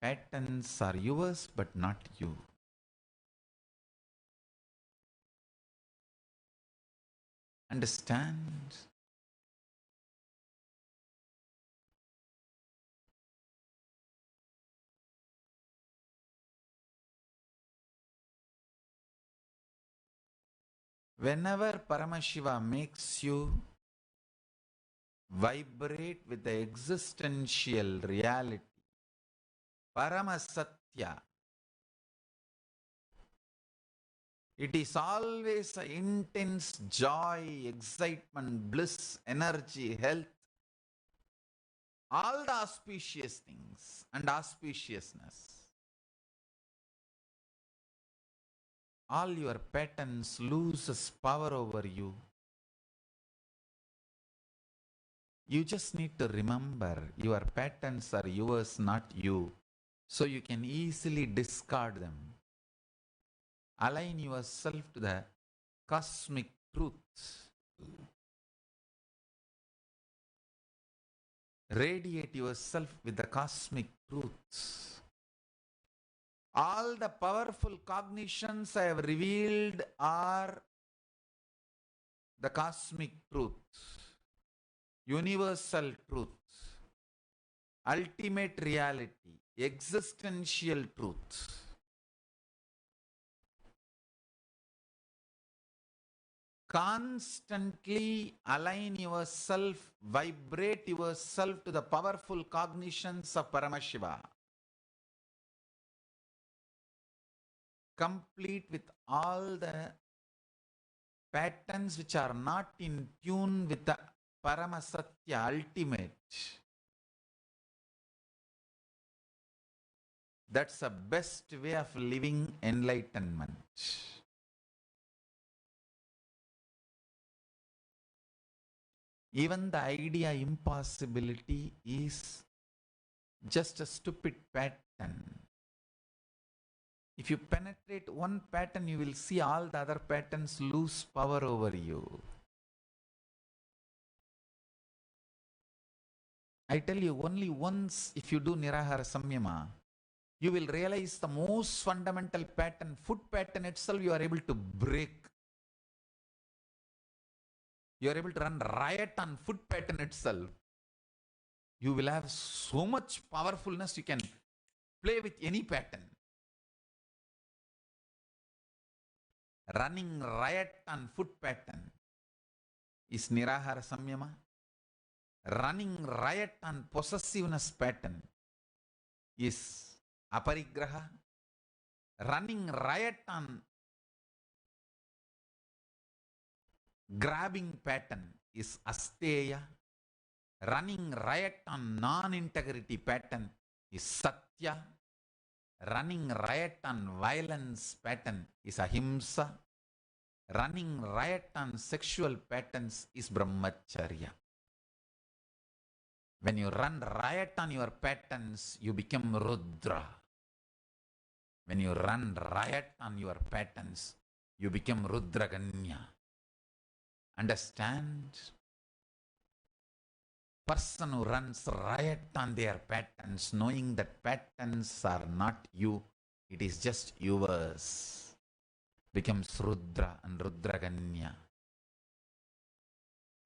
Patterns are yours but not you. Understand? Whenever Paramashiva makes you vibrate with the existential reality, Paramasatya, it is always an intense joy, excitement, bliss, energy, health, all the auspicious things and auspiciousness. All your patterns loses power over you. You just need to remember your patterns are yours, not you. So you can easily discard them. Align yourself to the cosmic truth. Radiate yourself with the cosmic truth. All the powerful cognitions I have revealed are the cosmic truth, universal truth, ultimate reality, existential truth. Constantly align yourself, vibrate yourself to the powerful cognitions of Paramashiva. Complete with all the patterns which are not in tune with the Paramasatya ultimate. That's the best way of living enlightenment. Even the idea impossibility is just a stupid pattern. If you penetrate one pattern, you will see all the other patterns lose power over you. I tell you, only once if you do Nirahara Samyama, you will realize the most fundamental pattern, foot pattern itself, you are able to break. You are able to run riot on foot pattern itself. You will have so much powerfulness, you can play with any pattern. Running riot on foot pattern is Nirahara Samyama. Running riot on possessiveness pattern is Aparigraha. Running riot on grabbing pattern is Asteya. Running riot on non-integrity pattern is Satya. Running riot on violence pattern is Ahimsa. Running riot on sexual patterns is Brahmacharya. When you run riot on your patterns, you become Rudra. When you run riot on your patterns, you become Rudraganya. Understand? Person who runs riot on their patterns, knowing that patterns are not you, it is just yours, becomes Rudra and Rudraganya.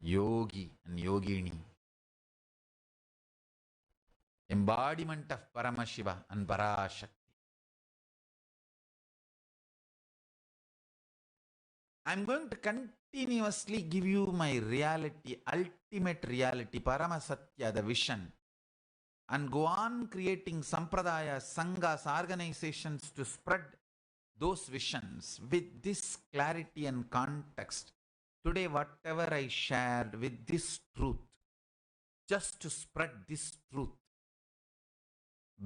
Yogi and Yogini. Embodiment of Paramashiva and Parashakti. I'm going to continuously give you my reality, ultimate reality, Paramasatya, the vision, and go on creating sampradayas, sanghas, organizations to spread those visions with this clarity and context. Today, whatever I shared with this truth, just to spread this truth,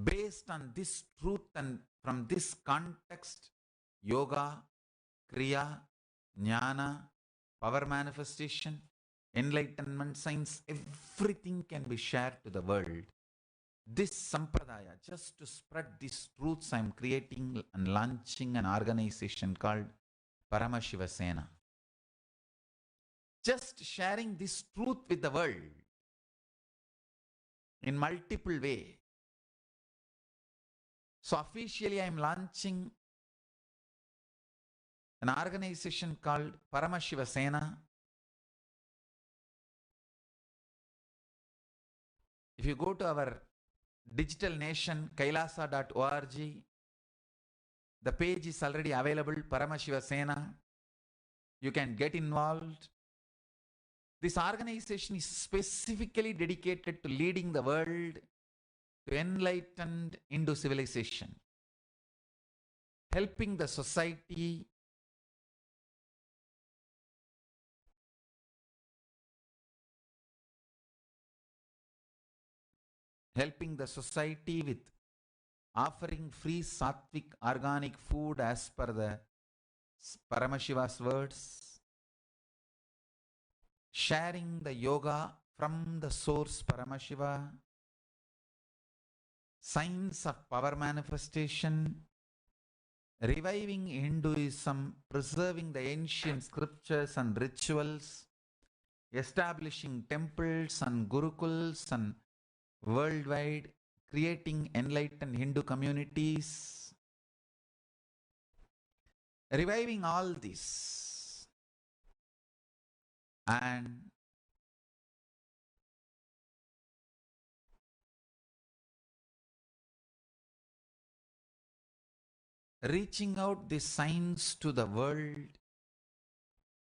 based on this truth and from this context, yoga, kriya, jnana, power manifestation, enlightenment, science, everything can be shared to the world. This sampradaya, just to spread these truths, I am creating and launching an organization called Paramashiva Sena. Just sharing this truth with the world in multiple ways. So officially I am launching an organization called Paramashiva Sena. If you go to our digital nation, kailasa.org, the page is already available, Paramashiva Sena. You can get involved. This organization is specifically dedicated to leading the world to enlightened Hindu civilization, helping the society with offering free sattvic organic food as per the Paramashiva's words, sharing the yoga from the source Paramashiva, science of power manifestation, reviving Hinduism, preserving the ancient scriptures and rituals, establishing temples and gurukuls and worldwide, creating enlightened Hindu communities, reviving all this and reaching out this science to the world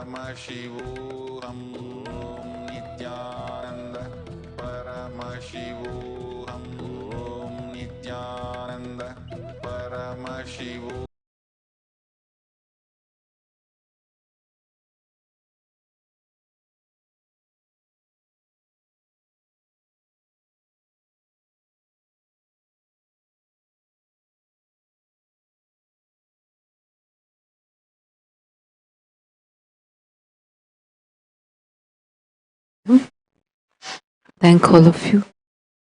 Paramashivam Om Nithyananda Paramashivam Om Nithyananda Paramashivam. Thank all of you,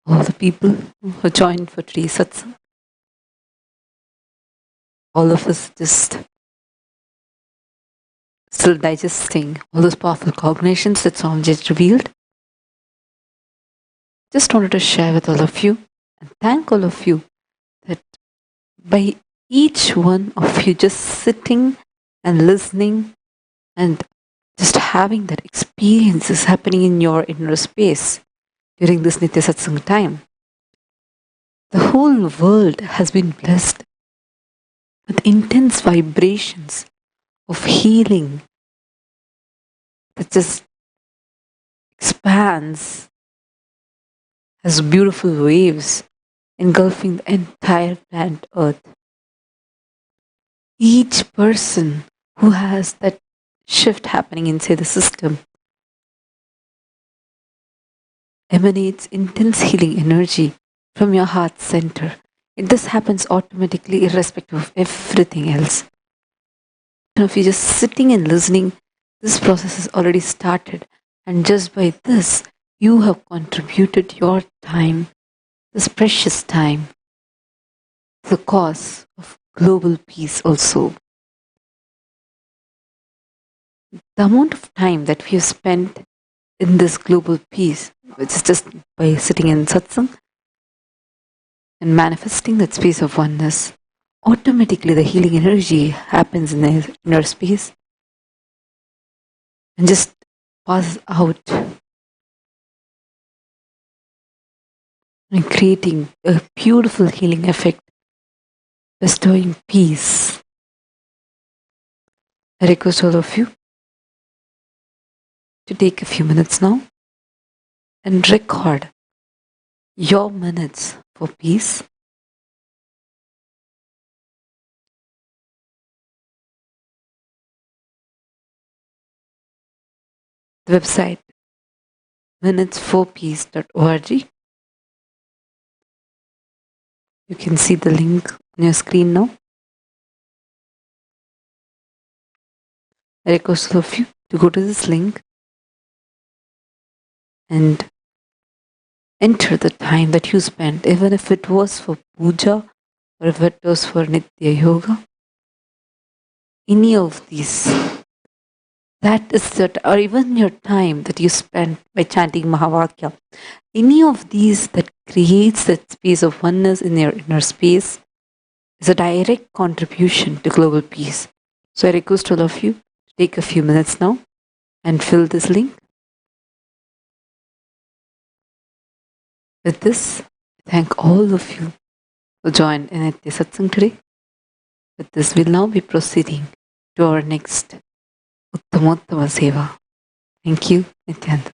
all the people who joined for today's satsang. All of us just still digesting all those powerful cognitions that Swami just revealed. Just wanted to share with all of you and thank all of you that by each one of you just sitting and listening and just having that experiences happening in your inner space during this Nithya Satsang time. The whole world has been blessed with intense vibrations of healing that just expands as beautiful waves engulfing the entire planet Earth. Each person who has that shift happening inside the system emanates intense healing energy from your heart center. This happens automatically irrespective of everything else. If you're just sitting and listening, this process has already started, and just by this, you have contributed your time, this precious time, to the cause of global peace also. The amount of time that we have spent in this global peace, which is just by sitting in satsang and manifesting that space of oneness, automatically the healing energy happens in the inner space and just passes out and creating a beautiful healing effect, bestowing peace. I request all of you to take a few minutes now and record your minutes for peace. The website minutesforpeace.org. You can see the link on your screen now. I request all of you to go to this link and enter the time that you spent, even if it was for puja or if it was for Nitya Yoga. Any of these, that is that, or even your time that you spent by chanting Mahavakya, any of these that creates that space of oneness in your inner space is a direct contribution to global peace. So I request all of you to take a few minutes now and fill this link. With this, I thank all of you who joined in Nithya Satsang today. With this, we'll now be proceeding to our next Uttamottama Seva. Thank you, Nithyananda.